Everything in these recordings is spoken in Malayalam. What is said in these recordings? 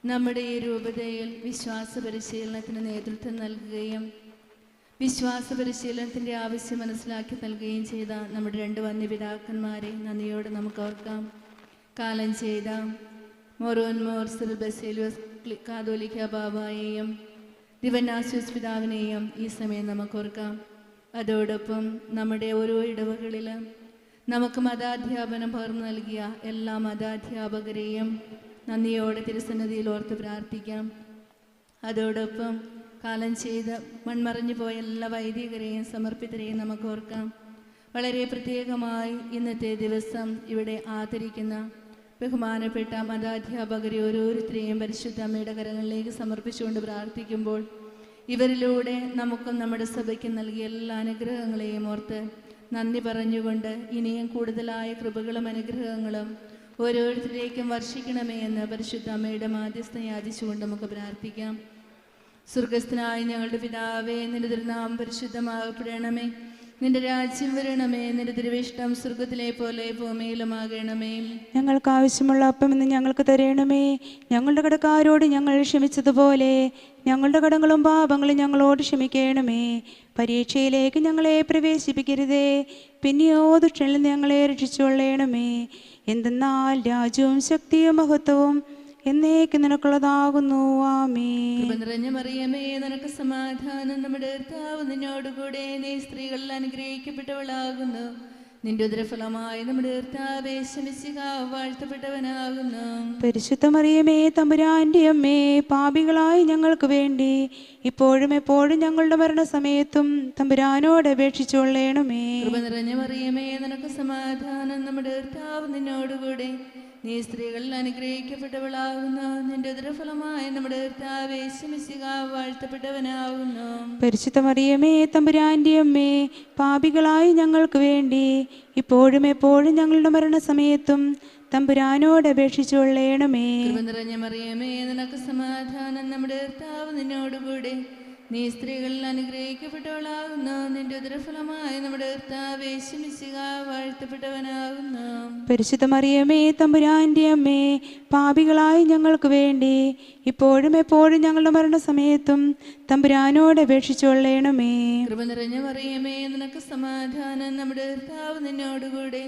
നമ്മുടെ ഈ രൂപതയിൽ വിശ്വാസ പരിശീലനത്തിന് നേതൃത്വം നൽകുകയും വിശ്വാസ പരിശീലനത്തിൻ്റെ ആവശ്യം മനസ്സിലാക്കി നൽകുകയും ചെയ്ത നമ്മുടെ 2 വന്യപിതാക്കന്മാരെ നന്ദിയോടെ നമുക്ക് ഓർക്കാം. കാലം ചെയ്ത മൊറോൻ മോർസൽ ബസേലിയോസ് കാതോലിക്ക ബാബായെയും ദിവന്നാസ്യൂസ് പിതാവിനെയും ഈ സമയം നമുക്ക് ഓർക്കാം. അതോടൊപ്പം നമ്മുടെ ഓരോ ഇടവകളിലും നമുക്ക് മതാധ്യാപനം പകർന്നു നൽകിയ എല്ലാ മതാധ്യാപകരെയും നന്ദിയോടെ തിരുസന്നിധിയിൽ ഓർത്ത് പ്രാർത്ഥിക്കാം. അതോടൊപ്പം കാലം ചെയ്ത് മൺമറഞ്ഞു പോയ എല്ലാ വൈദികരെയും സമർപ്പിതരെയും നമുക്ക് ഓർക്കാം. വളരെ പ്രത്യേകമായി ഇന്നത്തെ ദിവസം ഇവിടെ ആദരിക്കുന്ന ബഹുമാനപ്പെട്ട മതാധ്യാപകരെ ഓരോരുത്തരെയും പരിശുദ്ധ അമ്മയുടെ കരങ്ങളിലേക്ക് സമർപ്പിച്ചുകൊണ്ട് പ്രാർത്ഥിക്കുമ്പോൾ ഇവരിലൂടെ നമുക്കും നമ്മുടെ സഭയ്ക്കും നൽകിയ എല്ലാ അനുഗ്രഹങ്ങളെയും ഓർത്ത് നന്ദി പറഞ്ഞുകൊണ്ട് ഇനിയും കൂടുതലായ കൃപകളും അനുഗ്രഹങ്ങളും ഓരോരുത്തരേക്കും വർഷിക്കണമേ എന്ന് പരിശുദ്ധ അമ്മയുടെ മാധ്യസ്ഥം യാചിച്ചുകൊണ്ട് നമുക്ക് പ്രാർത്ഥിക്കാം. സ്വർഗസ്ഥനായ ഞങ്ങളുടെ പിതാവേ, നിന്റെ തിരുനാമം പരിശുദ്ധമാകപ്പെടണമേ. നിന്റെ രാജ്യം വരണമേ. നിന്റെ തിരുവിഷ്ടം സ്വർഗത്തിലെ പോലെ ഭൂമിയിലുമാകണമേ. ഞങ്ങൾക്ക് ആവശ്യമുള്ള അപ്പം ഇന്ന് ഞങ്ങൾക്ക് തരണമേ. ഞങ്ങളുടെ കടക്കാരോട് ഞങ്ങൾ ക്ഷമിച്ചതുപോലെ ഞങ്ങളുടെ കടങ്ങളും പാപങ്ങളും ഞങ്ങളോട് ക്ഷമിക്കണമേ. പരീക്ഷയിലേക്ക് ഞങ്ങളെ പ്രവേശിപ്പിക്കരുതേ, പിന്നെയോ ദുഷ്ടനിൽ ഞങ്ങളെ രക്ഷിച്ചുകൊള്ളണമേ. എന്തെന്നാൽ രാജ്യവും ശക്തിയും മഹത്വവും എന്നേക്ക് നിനക്കുള്ളതാകുന്നു. ആമേൻ. നിറഞ്ഞ മറിയമേ, നിനക്ക് സമാധാനം. നമ്മുടെ കർത്താവ് നിന്നോടുകൂടെ. നീ സ്ത്രീകളിൽ അനുഗ്രഹിക്കപ്പെട്ടവളാകുന്നു. നിന്റെ ഉദരഫലമായി നമ്മുടെ കർത്താവേ ശമിശിഹ വാഴ്ത്തപ്പെട്ടവനാകുന്നു. പരിശുദ്ധ മറിയമേ, തമ്പുരാന്റെ അമ്മേ, പാപികളായി ഞങ്ങൾക്ക് വേണ്ടി ഇപ്പോഴും എപ്പോഴും ഞങ്ങളുടെ മരണസമയത്തും തമ്പുരാനോട് അപേക്ഷിച്ചുകൊള്ളണമേ. നിറഞ്ഞ മറിയമേ, നിനക്ക് സമാധാനം. നമ്മുടെ കർത്താവ് നിന്നോടുകൂടെ. നീ സ്ത്രീകളിൽ അനുഗ്രഹിക്കപ്പെട്ടവളാകുന്നു. നിന്റെ ഉദരഫലമായ നമ്മുടെ കർത്താവേ ശമിശിഹ വാഴ്ത്തപ്പെട്ടവനാകുന്നു. പരിശുദ്ധ മറിയമേ, തമ്പുരാന്റെ അമ്മേ, പാപികളായി ഞങ്ങൾക്ക് വേണ്ടി ഇപ്പോഴും എപ്പോഴും ഞങ്ങളുടെ മരണസമയത്തും തമ്പുരാനോട് അപേക്ഷിച്ചുകൊള്ളണമേ. നിറഞ്ഞ മറിയമേ, നിനക്ക് സമാധാനം. നമ്മുടെ കർത്താവ് നിന്നോടുകൂടെ. നീ സ്ത്രീകളിൽ അനുഗ്രഹിക്കപ്പെട്ടവളാകുന്നു. നിന്റെ ഉദരഫലമായ നമ്മുടെ കർത്താവേ ശമിശിഹ വാഴ്ത്തപ്പെട്ടവനാകുന്നു. പരിശുദ്ധ മറിയമേ, തമ്പുരാന്റെ അമ്മേ, പാപികളായി ഞങ്ങൾക്ക് വേണ്ടി ഇപ്പോഴും എപ്പോഴും ഞങ്ങളുടെ മരണസമയത്തും തമ്പുരാനോട് അപേക്ഷിച്ചുകൊള്ളണമേ. കൃപ നിറഞ്ഞ മറിയമേ, നിനക്ക് സമാധാനം. നമ്മുടെ കർത്താവ് നിന്നോടുകൂടെ.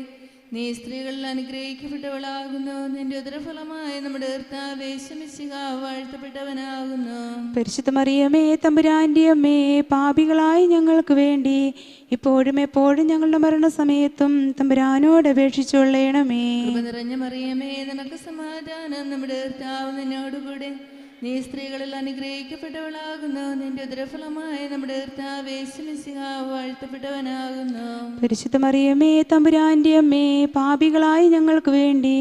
നീ സ്ത്രീകളിൽ അനുഗ്രഹിക്കപ്പെട്ടവളാകുന്നു. നിന്റെ ഉദരഫലമായ നമ്മുടെ കർത്താവേ ശമിശിഹ വാഴ്ത്തപ്പെട്ടവനാകുന്നു. പരിശുദ്ധ മറിയമേ, തമ്പുരാന്റെ അമ്മേ, പാപികളായി ഞങ്ങൾക്ക് വേണ്ടി ഇപ്പോഴും എപ്പോഴും ഞങ്ങളുടെ മരണസമയത്തും തമ്പുരാനോട് അപേക്ഷിച്ചുകൊള്ളണമേ. കൃപ നിറഞ്ഞ മറിയമേ, നിനക്ക് സമാധാനം. നമ്മുടെ കർത്താവ് നിന്നോടുകൂടെ. നീ സ്ത്രീകളിൽ അനുഗ്രഹിക്കപ്പെട്ടവളാകുന്നു. നിന്റെ ഉദരഫലമായ നമ്മുടെ കർത്താവേ ശമിശിഹ വാഴ്ത്തപ്പെട്ടവനാകുന്നു. പരിശുദ്ധ മറിയമേ, തമ്പുരാന്റെ അമ്മേ, പാപികളായി ഞങ്ങൾക്ക് വേണ്ടി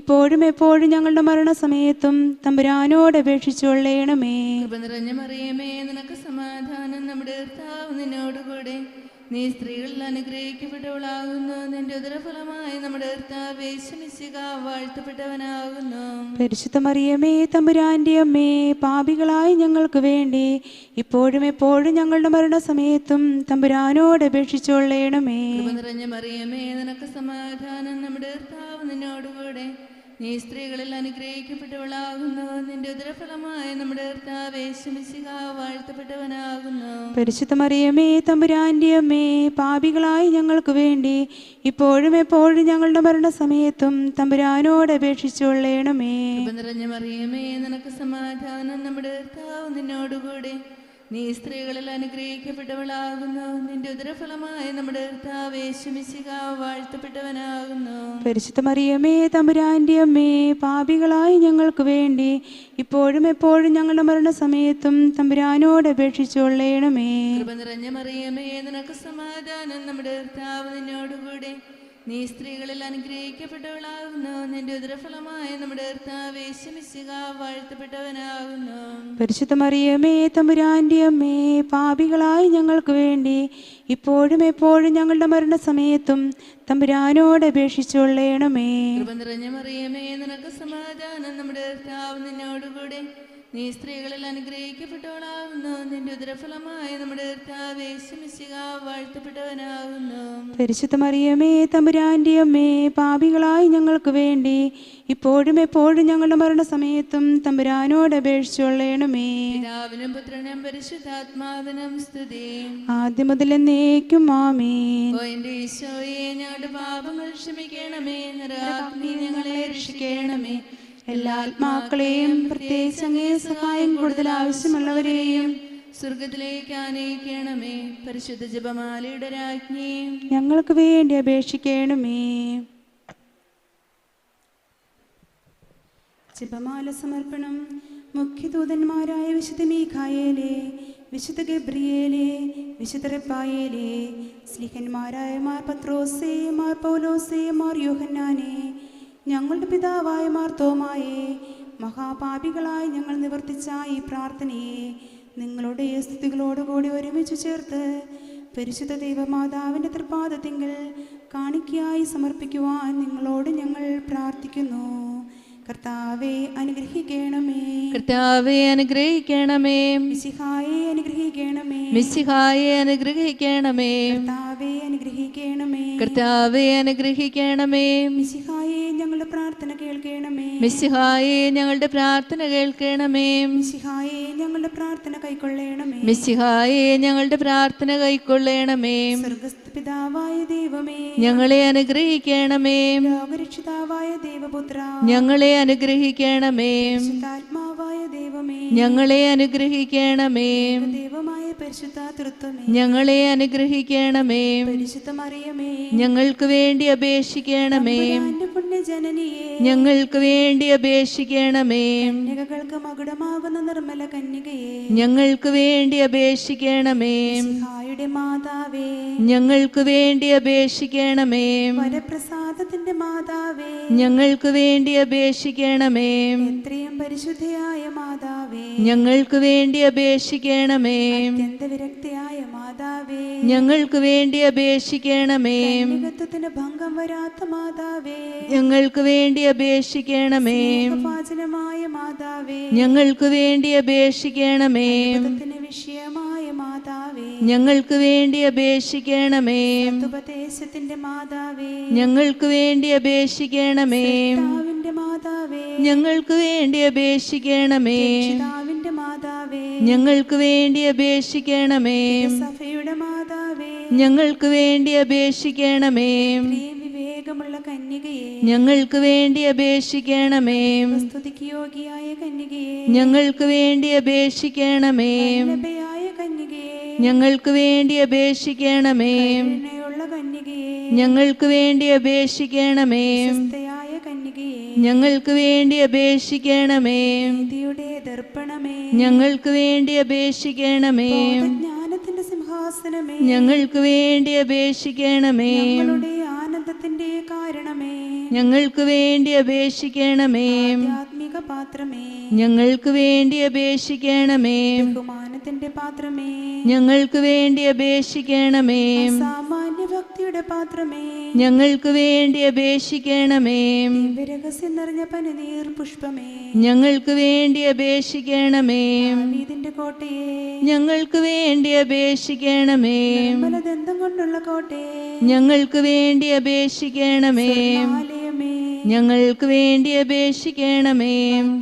ഇപ്പോഴും എപ്പോഴും ഞങ്ങളുടെ മരണസമയത്തും തമ്പുരാനോട് അപേക്ഷിച്ചുകൊള്ളണമേ. കൃപ നിറഞ്ഞ മറിയമേ, നിനക്ക് സമാധാനം. നമ്മുടെ കർത്താവ് നിന്നോടുകൂടെ. നീ സ്ത്രീകളിൽ അനുഗ്രഹിക്കപ്പെട്ടവളാകുന്നു. നിന്റെ ഉദരഫലമായ നമ്മുടെ കർത്താവേ ശമിശിഹ വാഴ്ത്തപ്പെട്ടവനാകുന്നു. പരിശുദ്ധ മറിയമേ, തമ്പുരാന്റെ അമ്മേ, പാപികളായി ഞങ്ങൾക്ക് വേണ്ടി ഇപ്പോഴും എപ്പോഴും ഞങ്ങളുടെ മരണസമയത്തും തമ്പുരാനോട് അപേക്ഷിച്ചുകൊള്ളണമേ. കൃപ നിറഞ്ഞ മറിയമേ, നിനക്ക് സമാധാനം. നമ്മുടെ കർത്താവ് നിന്നോടുകൂടെ. നീ സ്ത്രീകളിൽ അനുഗ്രഹിക്കപ്പെട്ടവളാകുന്നു. നിന്റെ ഉദരഫലമായ നമ്മുടെ കർത്താവേ ശമിശിഹ വാഴ്ത്തപ്പെട്ടവനാകുന്നു. പരിശുദ്ധ മറിയമേ, തമ്പുരാന്റെ അമ്മേ, പാപികളായി ഞങ്ങൾക്ക് വേണ്ടി ഇപ്പോഴും എപ്പോഴും ഞങ്ങളുടെ മരണസമയത്തും തമ്പുരാനോട് അപേക്ഷിച്ചുകൊള്ളണമേ. കൃപ നിറഞ്ഞ മറിയമേ, നിനക്ക് സമാധാനം. നമ്മുടെ കർത്താവ് നിന്നോടുകൂടെ. നീ സ്ത്രീകളിൽ അനുഗ്രഹിക്കപ്പെട്ടവളാകുന്നു. നിന്റെ ഉദരഫലമായ നമ്മുടെ കർത്താവേ ശമിശിഹ വാഴ്ത്തപ്പെട്ടവനാകുന്നു. പരിശുദ്ധ മറിയമേ, തമ്പുരാന്റെ അമ്മേ, പാപികളായി ഞങ്ങൾക്ക് വേണ്ടി ഇപ്പോഴും എപ്പോഴും ഞങ്ങളുടെ മരണസമയത്തും തമ്പുരാനോട് അപേക്ഷിച്ചുകൊള്ളണമേ. കൃപ നിറഞ്ഞ മറിയമേ, നിനക്ക് സമാധാനം. നമ്മുടെ കർത്താവ് നിന്നോടുകൂടെ. നീ സ്ത്രീകളിൽ അനുഗ്രഹിക്കപ്പെട്ടവളാകുന്നു. നിന്റെ ഉദരഫലമായ നമ്മുടെ കർത്താവേ ശമിശിഹ വാഴ്ത്തപ്പെട്ടവനാകുന്നു. പരിശുദ്ധ മറിയമേ, തമ്പുരാന്റെ അമ്മേ, പാപികളായി ഞങ്ങൾക്ക് വേണ്ടി ഇപ്പോഴും എപ്പോഴും ഞങ്ങളുടെ മരണസമയത്തും തമ്പുരാനോട് അപേക്ഷിച്ചുകൊള്ളണമേ. കൃപ നിറഞ്ഞ മറിയമേ, നിനക്ക് സമാധാനം. നമ്മുടെ കർത്താവ് നിന്നോടുകൂടെ. നീ സ്ത്രീകളിൽ അനുഗ്രഹിക്കപ്പെട്ടവളാകുന്നു. നിന്റെ ഉദരഫലമായ നമ്മുടെ കർത്താവേ യേശു മിശിഹ വാഴ്ത്തപ്പെട്ടവനാകുന്നു. പരിശുദ്ധ മറിയമേ തമ്പുരാന്റെ അമ്മേ, പാപികളായി ഞങ്ങൾക്ക് വേണ്ടി ഇപ്പോഴും എപ്പോഴും ഞങ്ങളുടെ മരണസമയത്തും തമ്പുരാനോട് അപേക്ഷിച്ചുകൊള്ളണമേ. പിതാവിനും പുത്രനും പരിശുദ്ധാത്മാവിനും സ്തുതി. ആദ്യം മുതൽ എന്നേക്കും ആമേൻ. ഓ എന്റെ ഈശോയെ, ഞങ്ങളുടെ പാപങ്ങൾ ക്ഷമിക്കണമേ. നരകാഗ്നി ഞങ്ങളെ രക്ഷിക്കണമേ. എല്ലാ ആത്മാക്കളെയും പ്രത്യേകിച്ച് അങ്ങേ സഹായം കൂടുതൽ ആവശ്യമുള്ളവരെയും സ്വർഗത്തിലേക്ക് ആനയിക്കണമേ. പരിശുദ്ധ ജപമാലയുടെ രാജ്ഞി ഞങ്ങൾക്ക് വേണ്ടി അപേക്ഷിക്കണമേ. ജപമാല സമർപ്പണം. മുഖ്യദൂതന്മാരായ വിശുദ്ധ മീഖായേലേ, വിശുദ്ധ ഗബ്രിയേലേ, വിശുദ്ധ റഫായേലേ, സ്ലീഹന്മാരായ മാർ പത്രോസേ, മാർ പൗലോസേ, മാർ യോഹന്നാനേ, ഞങ്ങളുടെ പിതാവായ മാർ തോമായേ, മഹാപാപികളായി ഞങ്ങൾ നിവർത്തിച്ച ഈ പ്രാർത്ഥനയെ നിങ്ങളുടെ സ്തുതികളോടുകൂടി ഒരുമിച്ച് ചേർത്ത് പരിശുദ്ധ ദൈവമാതാവിൻ്റെ തൃപ്പാദത്തിങ്കൽ കാണിക്കയായി സമർപ്പിക്കുവാൻ നിങ്ങളോട് ഞങ്ങൾ പ്രാർത്ഥിക്കുന്നു. കർത്താവെ അനുഗ്രഹിക്കണമേ. കർത്താവെ അനുഗ്രഹിക്കണമേ. മിശിഹായെ അനുഗ്രഹിക്കണമേ. മിശിഹായെ അനുഗ്രഹിക്കണമേ. കർത്താവെ അനുഗ്രഹിക്കണമേ. കർത്താവെ അനുഗ്രഹിക്കണമേ. മിശിഹായെ ഞങ്ങളുടെ പ്രാർത്ഥന കേൾക്കണമേ. മിശിഹായെ ഞങ്ങളുടെ പ്രാർത്ഥന കേൾക്കണമേ. മിശിഹായെ ഞങ്ങളുടെ പ്രാർത്ഥന കൈക്കൊള്ളണമേ. മിശിഹായെ ഞങ്ങളുടെ പ്രാർത്ഥന കൈക്കൊള്ളണമേ. സ്വർഗ്ഗസ്ഥ പിതാവായ ദൈവമേ, ഞങ്ങളെ അനുഗ്രഹിക്കണമേ. ലോകരക്ഷിതാവായ ദൈവപുത്ര, ഞങ്ങളെ അനുഗ്രഹിക്കണമേ. പരിശുദ്ധാത്മാവായ ദൈവമേ, ഞങ്ങളെ അനുഗ്രഹിക്കണമേ. ദൈവമായ പരിശുദ്ധ തൃത്വമേ, ഞങ്ങളെ അനുഗ്രഹിക്കണമേ. പരിശുദ്ധ മറിയമേ, ഞങ്ങൾക്ക് വേണ്ടി അപേക്ഷിക്കണമേ. തമ്പുരാന്റെ പുണ്യജനനിയേ, ഞങ്ങൾക്ക് വേണ്ടി അപേക്ഷിക്കണമേ. കന്യകകൾക്ക് മകുടമാകുന്ന നിർമ്മല കന്യകയെ, ഞങ്ങൾക്ക് വേണ്ടി അപേക്ഷിക്കണമേ. മിശിഹായുടെ മാതാവേ, ഞങ്ങൾക്ക് വേണ്ടി അപേക്ഷിക്കണമേ. വരപ്രസാദത്തിന്റെ മാതാവേ, ഞങ്ങൾക്ക് വേണ്ടി അപേക്ഷിക്കണമേ. എത്രയും പരിശുദ്ധയായ മാതാവേ, ഞങ്ങൾക്ക് വേണ്ടി അപേക്ഷിക്കണമേ. അത്യന്ത വിരക്തയായ മാതാവേ, ഞങ്ങൾക്ക് വേണ്ടി അപേക്ഷിക്കണമേ. കന്യകത്വത്തിന് ഭംഗം വരാത്ത മാതാവേ, ഞങ്ങൾക്ക് വേണ്ടി അപേക്ഷിക്കണമേ. പാചനമായ മാതാവേ, ഞങ്ങൾക്ക് വേണ്ടി അപേക്ഷിക്കണമേ. അത്ഭുതത്തിന് വിഷയമായ മാതാവേ, ഞങ്ങൾക്ക് വേണ്ടി അപേക്ഷിക്കണമേ. ഉപദേശത്തിന്റെ മാതാവേ, ഞങ്ങൾക്ക് വേണ്ടി അപേക്ഷിക്കണമേ. പിതാവിന്റെ മാതാവേ, ഞങ്ങൾക്ക് വേണ്ടി അപേക്ഷിക്കണമേ. പിതാവിന്റെ മാതാവേ, ഞങ്ങൾക്ക് വേണ്ടി അപേക്ഷിക്കണമേ. സഭയുടെ മാതാവേ, ഞങ്ങൾക്ക് വേണ്ടി അപേക്ഷിക്കണമേ. ഇത്രയും വിവേകമുള്ള കന്യകയെ, ഞങ്ങൾക്ക് വേണ്ടി അപേക്ഷിക്കണമേ. സ്തുതിക്ക് യോഗ്യയായ കന്യകയെ, ഞങ്ങൾക്ക് വേണ്ടി അപേക്ഷിക്കണമേ. വല്ലഭയായ കന്യകയെ, ഞങ്ങൾക്ക് വേണ്ടി അപേക്ഷിക്കണമേ. കരുണയുള്ള കന്യകയെ, ഞങ്ങൾക്ക് വേണ്ടി അപേക്ഷിക്കണമേ. സ്വസ്ഥയായ കന്യകയെ, ഞങ്ങൾക്ക് വേണ്ടി അപേക്ഷിക്കണമേ. നീതിയുടെ ദർപ്പണമേ, ഞങ്ങൾക്ക് വേണ്ടി അപേക്ഷിക്കണമേ. ജ്ഞാനത്തിന്റെ സിംഹാസനമേ, ഞങ്ങൾക്ക് വേണ്ടി അപേക്ഷിക്കണമേ. ഞങ്ങളുടെ ആനന്ദത്തിന്റെ കാരണമേ, ഞങ്ങൾക്ക് വേണ്ടി അപേക്ഷിക്കണമേ. ആത്മിക പാത്രമേ, ഞങ്ങൾക്ക് വേണ്ടി അപേക്ഷിക്കണമേ. ബഹുമാനത്തിന്റെ പാത്രമേ, ഞങ്ങൾക്ക് വേണ്ടി അപേക്ഷിക്കണമേ. സാമാന്യ ഭക്തിയുടെ പാത്രമേ, ഞങ്ങൾക്ക് വേണ്ടി അപേക്ഷിക്കണമേ. രഹസ്യം നിറഞ്ഞ പനിനീർ പുഷ്പമേ, ഞങ്ങൾക്ക് വേണ്ടി അപേക്ഷിക്കണമേ. ഇതിന്റെ കോട്ടയെ, ഞങ്ങൾക്ക് വേണ്ടി അപേക്ഷിക്കണമേ. ദന്തം കൊണ്ടുള്ള കോട്ടയെ, ഞങ്ങൾക്ക് വേണ്ടി അപേക്ഷിക്കണമേ. ആലയമേ, ഞങ്ങൾക്ക് വേണ്ടി അപേക്ഷിക്കണമേ.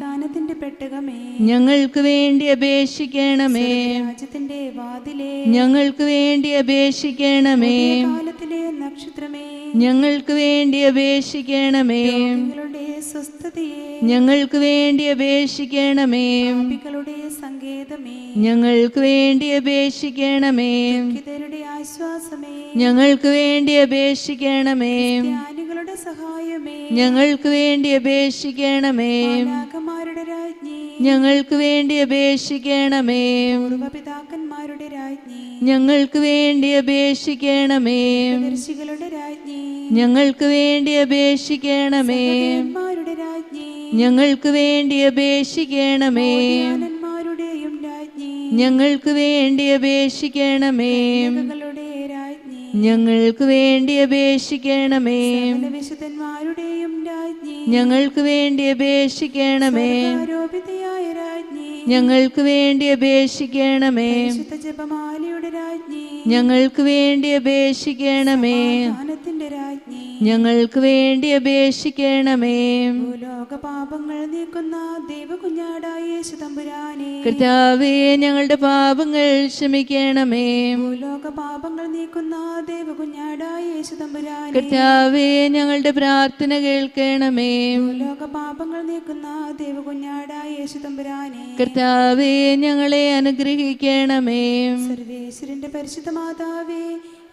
ദാനത്തിന്റെ പെട്ടകമേ, ഞങ്ങൾക്ക് വേണ്ടി അപേക്ഷിക്കണമേ. രാജ്യത്തിന്റെ വാതിലേ, ഞങ്ങൾക്ക് വേണ്ടി അപേക്ഷിക്കണമേ. കാലത്തിലെ നക്ഷത്രമേ, ഞങ്ങൾക്ക് വേണ്ടി അപേക്ഷിക്കണമേ. നിങ്ങളുടെ സ്വസ്ഥതയെ, ഞങ്ങൾക്ക് വേണ്ടി അപേക്ഷിക്കണമേ. പാപികളുടെ സങ്കേതമേ, ഞങ്ങൾക്ക് വേണ്ടി അപേക്ഷിക്കണമേ. ദുഃഖിതരുടെ ആശ്വാസമേ, ഞങ്ങൾക്ക് വേണ്ടി അപേക്ഷിക്കണമേ. ജ്ഞാനികളുടെ സഹായമേ, ഞങ്ങൾക്ക് വേണ്ടി അപേക്ഷിക്കണമേ. മാലാഖമാരുടെ രാജ്ഞി, ഞങ്ങൾക്ക് വേണ്ടി അപേക്ഷിക്കണമേ. പൂർവ്വപിതാക്കന്മാരുടെ രാജ്ഞി, ഞങ്ങൾക്ക് വേണ്ടി അപേക്ഷിക്കണമേ. ദർശികളുടെ രാജ്ഞി, ഞങ്ങൾക്ക് വേണ്ടി അപേക്ഷിക്കണമേ. ന്മാരുടെ രാജ്ഞി, ഞങ്ങൾക്ക് വേണ്ടി അപേക്ഷിക്കണമേ. ജ്ഞാനന്മാരുടെയും രാജ്ഞി, ഞങ്ങൾക്ക് വേണ്ടി അപേക്ഷിക്കണമേ. കന്യകകളുടെ രാജ്ഞി, ഞങ്ങൾക്ക് വേണ്ടി അപേക്ഷിക്കണമേ. സകല വിശുദ്ധന്മാരുടെയും രാജ്ഞി, ഞങ്ങൾക്ക് വേണ്ടി അപേക്ഷിക്കണമേ. ആരോപിതയായ രാജ്ഞി, ഞങ്ങൾക്ക് വേണ്ടി അപേക്ഷിക്കണമേ. പരിശുദ്ധ ജപമാലയുടെ രാജ്ഞി, ഞങ്ങൾക്ക് വേണ്ടി അപേക്ഷിക്കണമേ. സമാധാനത്തിന്റെ രാജ്ഞി, ഞങ്ങൾക്ക് വേണ്ടി അപേക്ഷിക്കണമേ. ഭൂലോക പാപങ്ങൾ നീക്കുന്ന ദൈവകുഞ്ഞാടായ യേശു തമ്പുരാനെ, കർത്താവേ, ഞങ്ങളുടെ പാപങ്ങൾ ക്ഷമിക്കണമേ. ഭൂലോക പാപങ്ങൾ നീക്കുന്ന ദൈവകുഞ്ഞാടായ യേശു തമ്പുരാനെ, കർത്താവേ, ഞങ്ങളുടെ പ്രാർത്ഥന കേൾക്കണമേ. ഭൂലോക പാപങ്ങൾ നീക്കുന്ന ദൈവകുഞ്ഞാടായ യേശു തമ്പുരാനെ, കർത്താവേ, ഞങ്ങളെ അനുഗ്രഹിക്കണമേ. സർവേശ്വരന്റെ പരിശുദ്ധ മാതാവേ,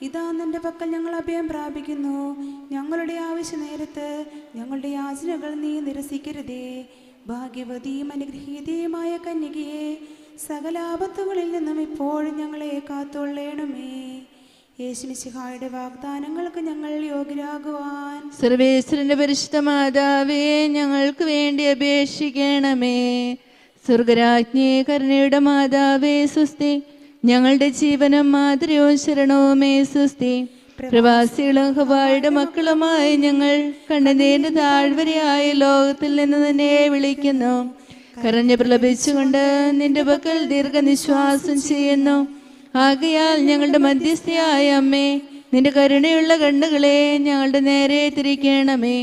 ഇതാ നിന്റെ പക്കൽ ഞങ്ങൾ അഭയം പ്രാപിക്കുന്നു. ഞങ്ങളുടെ ആവശ്യ നേരത്ത് ഞങ്ങളുടെ യാചനകൾ നീ നിരസിക്കരുതേ. ഭാഗ്യവതിയും അനുഗ്രഹീതയുമായ കന്യകയെ, സകല ആപത്തുകളിൽ നിന്നും ഇപ്പോഴും ഞങ്ങളെ കാത്തുകൊള്ളണമേ. യേശുമിശിഹായുടെ വാഗ്ദാനങ്ങൾക്ക് ഞങ്ങൾ യോഗ്യരാകുവാൻ സർവേശ്വരന്റെ പരിശുദ്ധ മാതാവേ, ഞങ്ങൾക്ക് വേണ്ടി അപേക്ഷിക്കണമേ. സ്വർഗരാജ്ഞി, കരുണയുടെ മാതാവേ, സുസ്തി. ഞങ്ങളുടെ ജീവനും മാതൃവും ശരണവുമേ, സുസ്തി. പ്രവാസികളും ഹവായുടെ മക്കളുമായി ഞങ്ങൾ കണ്ണുനീരിന്റെ താഴ്വരയായ ലോകത്തിൽ നിന്ന് തന്നെ വിളിക്കുന്നു. കരഞ്ഞു പ്രലപിച്ചുകൊണ്ട് നിന്റെ പക്കൽ ദീർഘനിശ്വാസം ചെയ്യുന്നു. ആകയാൽ ഞങ്ങളുടെ മധ്യസ്ഥയായ അമ്മേ, നിന്റെ കരുണയുള്ള കണ്ണുകളെ ഞങ്ങളുടെ നേരെ തിരിക്കണമേ.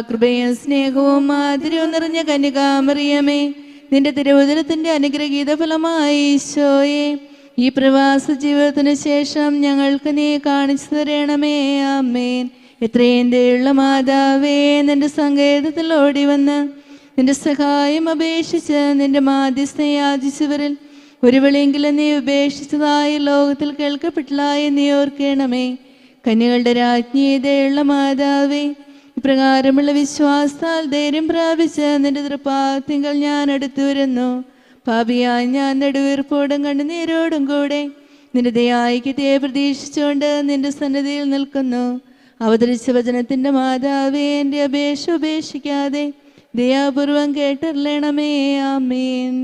കൃപയും സ്നേഹവും മാധുര്യവും നിറഞ്ഞ കന്യകാമറിയമേ, നിന്റെ തിരുവുദരത്തിന്റെ അനുഗ്രഹീത ഫലമായി ഈശോയെ ഈ പ്രവാസ ജീവിതത്തിന് ശേഷം ഞങ്ങൾക്ക് നീ കാണിച്ചു തരണമേ. ആമേൻ. എത്രയും ദയുള്ള മാതാവേ, നിന്റെ സങ്കേതത്തിൽ ഓടി വന്ന് നിന്റെ സഹായം അപേക്ഷിച്ച് നിന്റെ മാധ്യസ്ഥ യാചിച്ചവരിൽ ഒരു വിളിയെങ്കിലും നീ ഉപേക്ഷിച്ചതായി ലോകത്തിൽ കേൾക്കപ്പെട്ടില്ലായി നീ ഓർക്കണമേ. കന്യകളുടെ രാജ്ഞി, ദയുള്ള മാതാവേ, ഇപ്രകാരമുള്ള വിശ്വാസത്താൽ ധൈര്യം പ്രാപിച്ച് നിന്റെ തൃപ്പാത്തിങ്കൽ ഞാൻ അടുത്തു വരുന്നു. പാപിയായി ഞാൻ നെടുവീർപ്പോടും കണ്ണുനീരോടും കൂടെ നിന്റെ ദയായിക്കത്തെ പ്രതീക്ഷിച്ചുകൊണ്ട് നിന്റെ സന്നിധിയിൽ നിൽക്കുന്നു. അവതരിച്ച വചനത്തിന്റെ മാതാവേ, എൻ്റെ അപേക്ഷ ഉപേക്ഷിക്കാതെ ദയാപൂർവം കേട്ടറിയണമേ. ആമേൻ.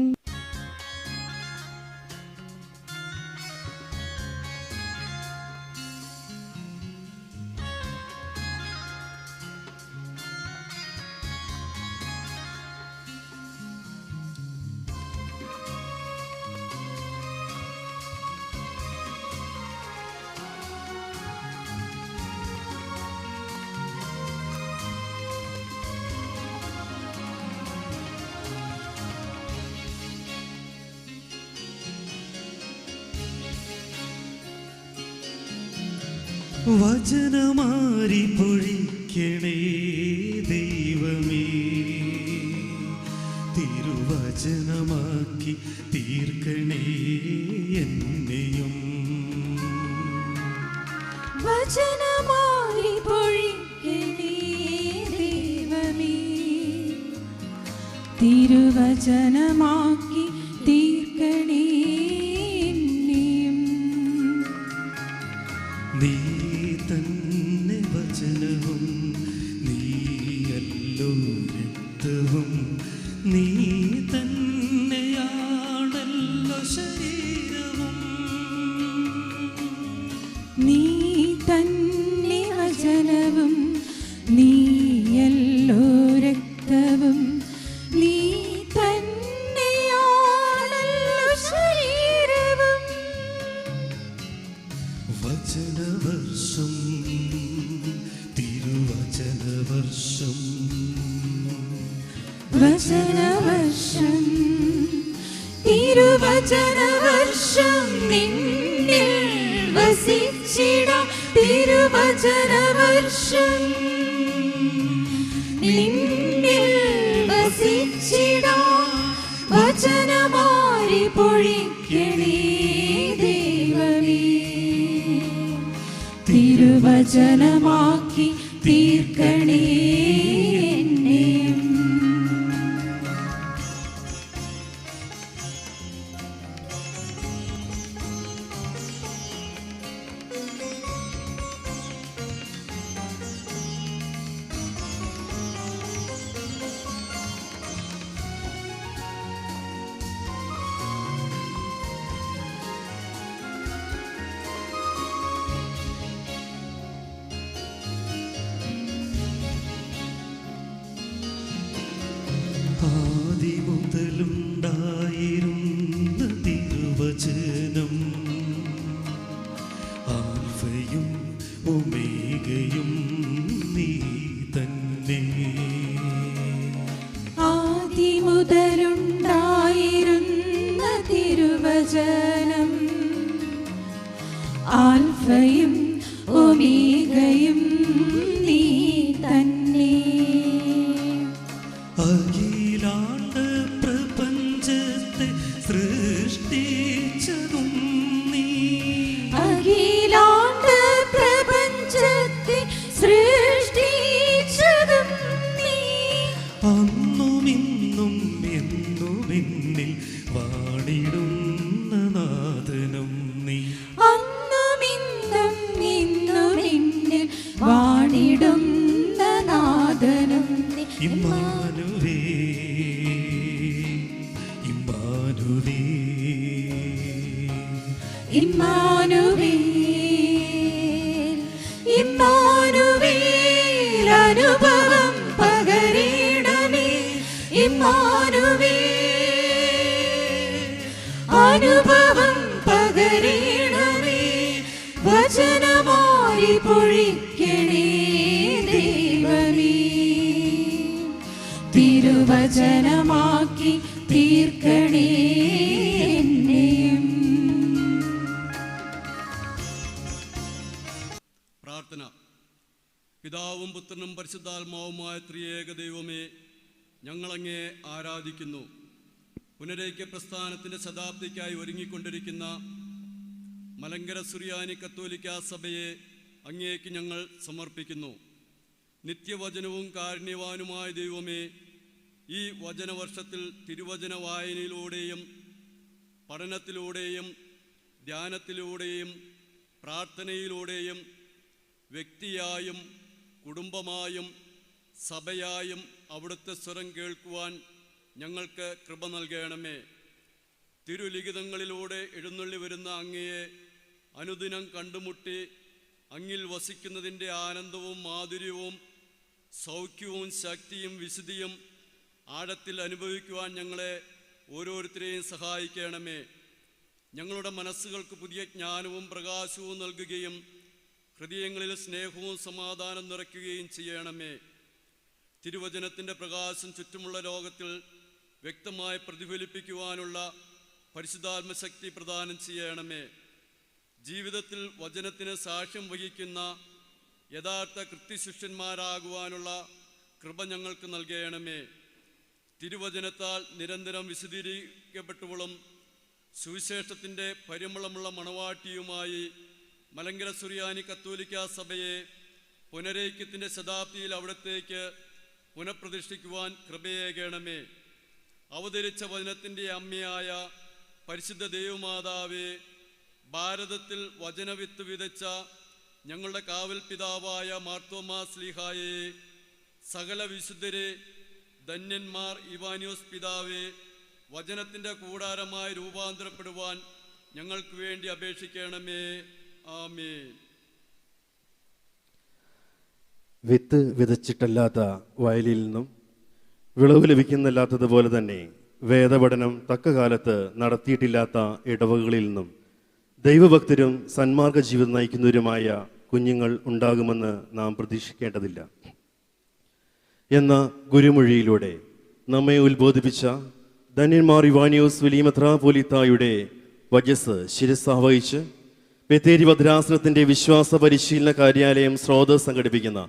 വചനമാരി പൊഴിക്കണേ ദൈവമേ, തിരുവചനമാക്കി തീർക്കണേ എന്നെയും. വചനമാരി പൊഴിക്കണേ ദൈവമേ, തിരുവചനമാക്കി തീർക്കണേ എന്നെയും. നീ തന്നെ വചനവും നീയല്ലോ രക്തവും, നീ തന്നെയാണല്ലോ ശരീരവും. നീ തന്നെ വചനവും നീയല്ലോ രക്തവും, നീ തന്നെയാണല്ലോ ശരീരവും. വചനവർഷം തിരുവചനവർഷം, വചനവർഷം തിരുവചനവർഷം, നിന്നിൽ വസിച്ചിടാം. തിരുവചനവർഷം നിന്നിൽ വസിച്ചിടാം. വചനമാരി പൊഴിക്കണേ ദൈവമേ, തിരുവചനമാക്കി തീർക്കണേ എന്നെയും. ആദിമുതലുണ്ടായി ആദിമുതലുണ്ടായിരുന്ന തിരുവചനം ആൽഫയും ഒമേഗയും നീ തന്നെ. അഖിലാണ്ട പ്രപഞ്ചത്തെ സൃഷ്ടിച്ചതും നീ. അഖിലാണ്ട പ്രപഞ്ചത്തെ സൃഷ്ടിച്ചതും നീ. അന്നും ഇന്നും എന്നും എന്നിൽ വാണിടുന്ന നാഥനും നീ. അന്നും ഇന്നും ഇന്നും എന്നിൽ വാണിടുന്ന നാഥനും നീ. ഇമ്മാനുവേൽ ഇമ്മാനുവേൽ ഇമ്മാനുവേൽ ഇമ്മാനുവേൽ അനുഭവം പകരണമേ. ഇമ്മാനുവേൽ അനുഭവം പകരണമേ. വചനമായി പൊഴിക്കണേ ദൈവമേ. തിരുവചനമാക്കി തീർക്കണേ എന്നെയും. പ്രാർത്ഥന. പിതാവും പുത്രനും പരിശുദ്ധാത്മാവുമായ ത്രിയേക ദൈവമേ, ഞങ്ങളങ്ങേ ആരാധിക്കുന്നു. പുനരൈക്യ പ്രസ്ഥാനത്തിൻ്റെ ശതാബ്ദിക്കായി ഒരുങ്ങിക്കൊണ്ടിരിക്കുന്ന മലങ്കര സുറിയാനി കത്തോലിക്കാ സഭയെ അങ്ങേക്ക് ഞങ്ങൾ സമർപ്പിക്കുന്നു. നിത്യവചനവും കാരുണ്യവാനുമായ ദൈവമേ, ഈ വചനവർഷത്തിൽ തിരുവചന വായനയിലൂടെയും പഠനത്തിലൂടെയും ധ്യാനത്തിലൂടെയും പ്രാർത്ഥനയിലൂടെയും വ്യക്തിയായും കുടുംബമായും സഭയായും അവിടുത്തെ സ്വരം കേൾക്കുവാൻ ഞങ്ങൾക്ക് കൃപ നൽകണമേ. തിരുലിഖിതങ്ങളിലൂടെ എഴുന്നള്ളി വരുന്ന അങ്ങയെ അനുദിനം കണ്ടുമുട്ടി അങ്ങിൽ വസിക്കുന്നതിൻ്റെ ആനന്ദവും മാധുര്യവും സൗഖ്യവും ശക്തിയും വിശുദ്ധിയും ആഴത്തിൽ അനുഭവിക്കുവാൻ ഞങ്ങളെ ഓരോരുത്തരെയും സഹായിക്കണമേ. ഞങ്ങളുടെ മനസ്സുകൾക്ക് പുതിയ ജ്ഞാനവും പ്രകാശവും നൽകുകയും ഹൃദയങ്ങളിൽ സ്നേഹവും സമാധാനം നിറയ്ക്കുകയും ചെയ്യണമേ. തിരുവചനത്തിൻ്റെ പ്രകാശം ചുറ്റുമുള്ള ലോകത്തിൽ വ്യക്തമായി പ്രതിഫലിപ്പിക്കുവാനുള്ള പരിശുദ്ധാത്മശക്തി പ്രദാനം ചെയ്യണമേ. ജീവിതത്തിൽ വചനത്തിന് സാക്ഷ്യം വഹിക്കുന്ന യഥാർത്ഥ കൃത്യശിഷ്യന്മാരാകുവാനുള്ള കൃപ ഞങ്ങൾക്ക് നൽകണമേ. തിരുവചനത്താൽ നിരന്തരം വിശദീകരിക്കപ്പെട്ടവളും സുവിശേഷത്തിൻ്റെ പരിമളമുള്ള മണവാട്ടിയുമായി മലങ്കര സുറിയാനി കത്തോലിക്കാ സഭയെ പുനരൈക്യത്തിൻ്റെ ശതാബ്ദിയിൽ അവിടത്തേക്ക് പുനഃപ്രതിഷ്ഠിക്കുവാൻ കൃപയേകണമേ. അവതരിച്ച വചനത്തിൻ്റെ അമ്മയായ പരിശുദ്ധ ദൈവമാതാവേ, ഭാരതത്തിൽ വചനവിത്ത് വിതച്ച ഞങ്ങളുടെ കാവൽ പിതാവായ മാർത്തോമാ ശ്ലീഹായെ, സകല വിശുദ്ധരെ, ധന്യന്മാർ ഇവാനിയോസ് പിതാവേ, വചനത്തിൻ്റെ കൂടാരമായി രൂപാന്തരപ്പെടുവാൻ ഞങ്ങൾക്ക് വേണ്ടി അപേക്ഷിക്കണമേ. ആമേൻ. വിത്ത് വിതച്ചിട്ടല്ലാത്ത വയലിൽ നിന്നും വിളവ് ലഭിക്കുന്നില്ലാത്തതുപോലെ തന്നെ വേദപഠനം തക്ക കാലത്ത് നടത്തിയിട്ടില്ലാത്ത ഇടവകളിൽ നിന്നും ദൈവഭക്തരും സന്മാർഗ ജീവിതം നയിക്കുന്നവരുമായ കുഞ്ഞുങ്ങൾ ഉണ്ടാകുമെന്ന് നാം പ്രതീക്ഷിക്കേണ്ടതില്ല എന്ന ഗുരുമൊഴിയിലൂടെ നമ്മെ ഉത്ബോധിപ്പിച്ച ധന്യന്മാർ ഇവാനിയോസ് വലിയ മെത്രാപ്പോലീത്തായുടെ വജസ് ശിരസാവഹിച്ച് ബത്തേരി ഭദ്രാസനത്തിൻ്റെ വിശ്വാസ പരിശീലന കാര്യാലയം സ്രോതസ് സംഘടിപ്പിക്കുന്ന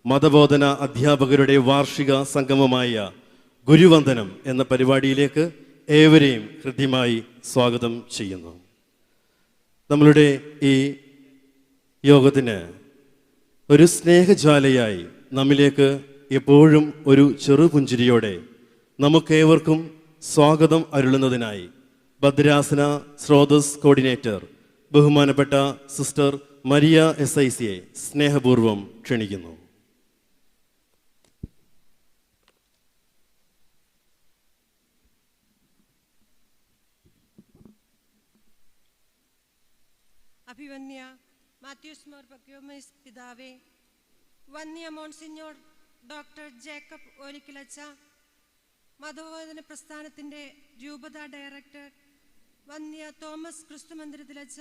മതബോധന അധ്യാപകരുടെ വാർഷിക സംഗമമായ ഗുരുവന്ദനം എന്ന പരിപാടിയിലേക്ക് ഏവരെയും ഹൃദ്യമായി സ്വാഗതം ചെയ്യുന്നു. നമ്മളുടെ ഈ യോഗത്തിന് ഒരു സ്നേഹജ്വാലയായി നമ്മിലേക്ക് എപ്പോഴും ഒരു ചെറുപുഞ്ചിരിയോടെ നമുക്കേവർക്കും സ്വാഗതം അരുളുന്നതിനായി ഭദ്രാസന സ്രോതസ് കോർഡിനേറ്റർ ബഹുമാനപ്പെട്ട സിസ്റ്റർ മരിയ SICയെ സ്നേഹപൂർവം ക്ഷണിക്കുന്നു. അഭിവന്യ മാത്യൂസ് മോർ പക്യോമൈസ് പിതാവേ, വന്യ മോൺസിഞ്ഞോർ ഡോക്ടർ ജേക്കബ് ഓലിക്കിലച്ച, മതബോധന പ്രസ്ഥാനത്തിൻ്റെ രൂപത ഡയറക്ടർ വന്യ തോമസ് ക്രിസ്തുമന്ദിരത്തിലച്ച,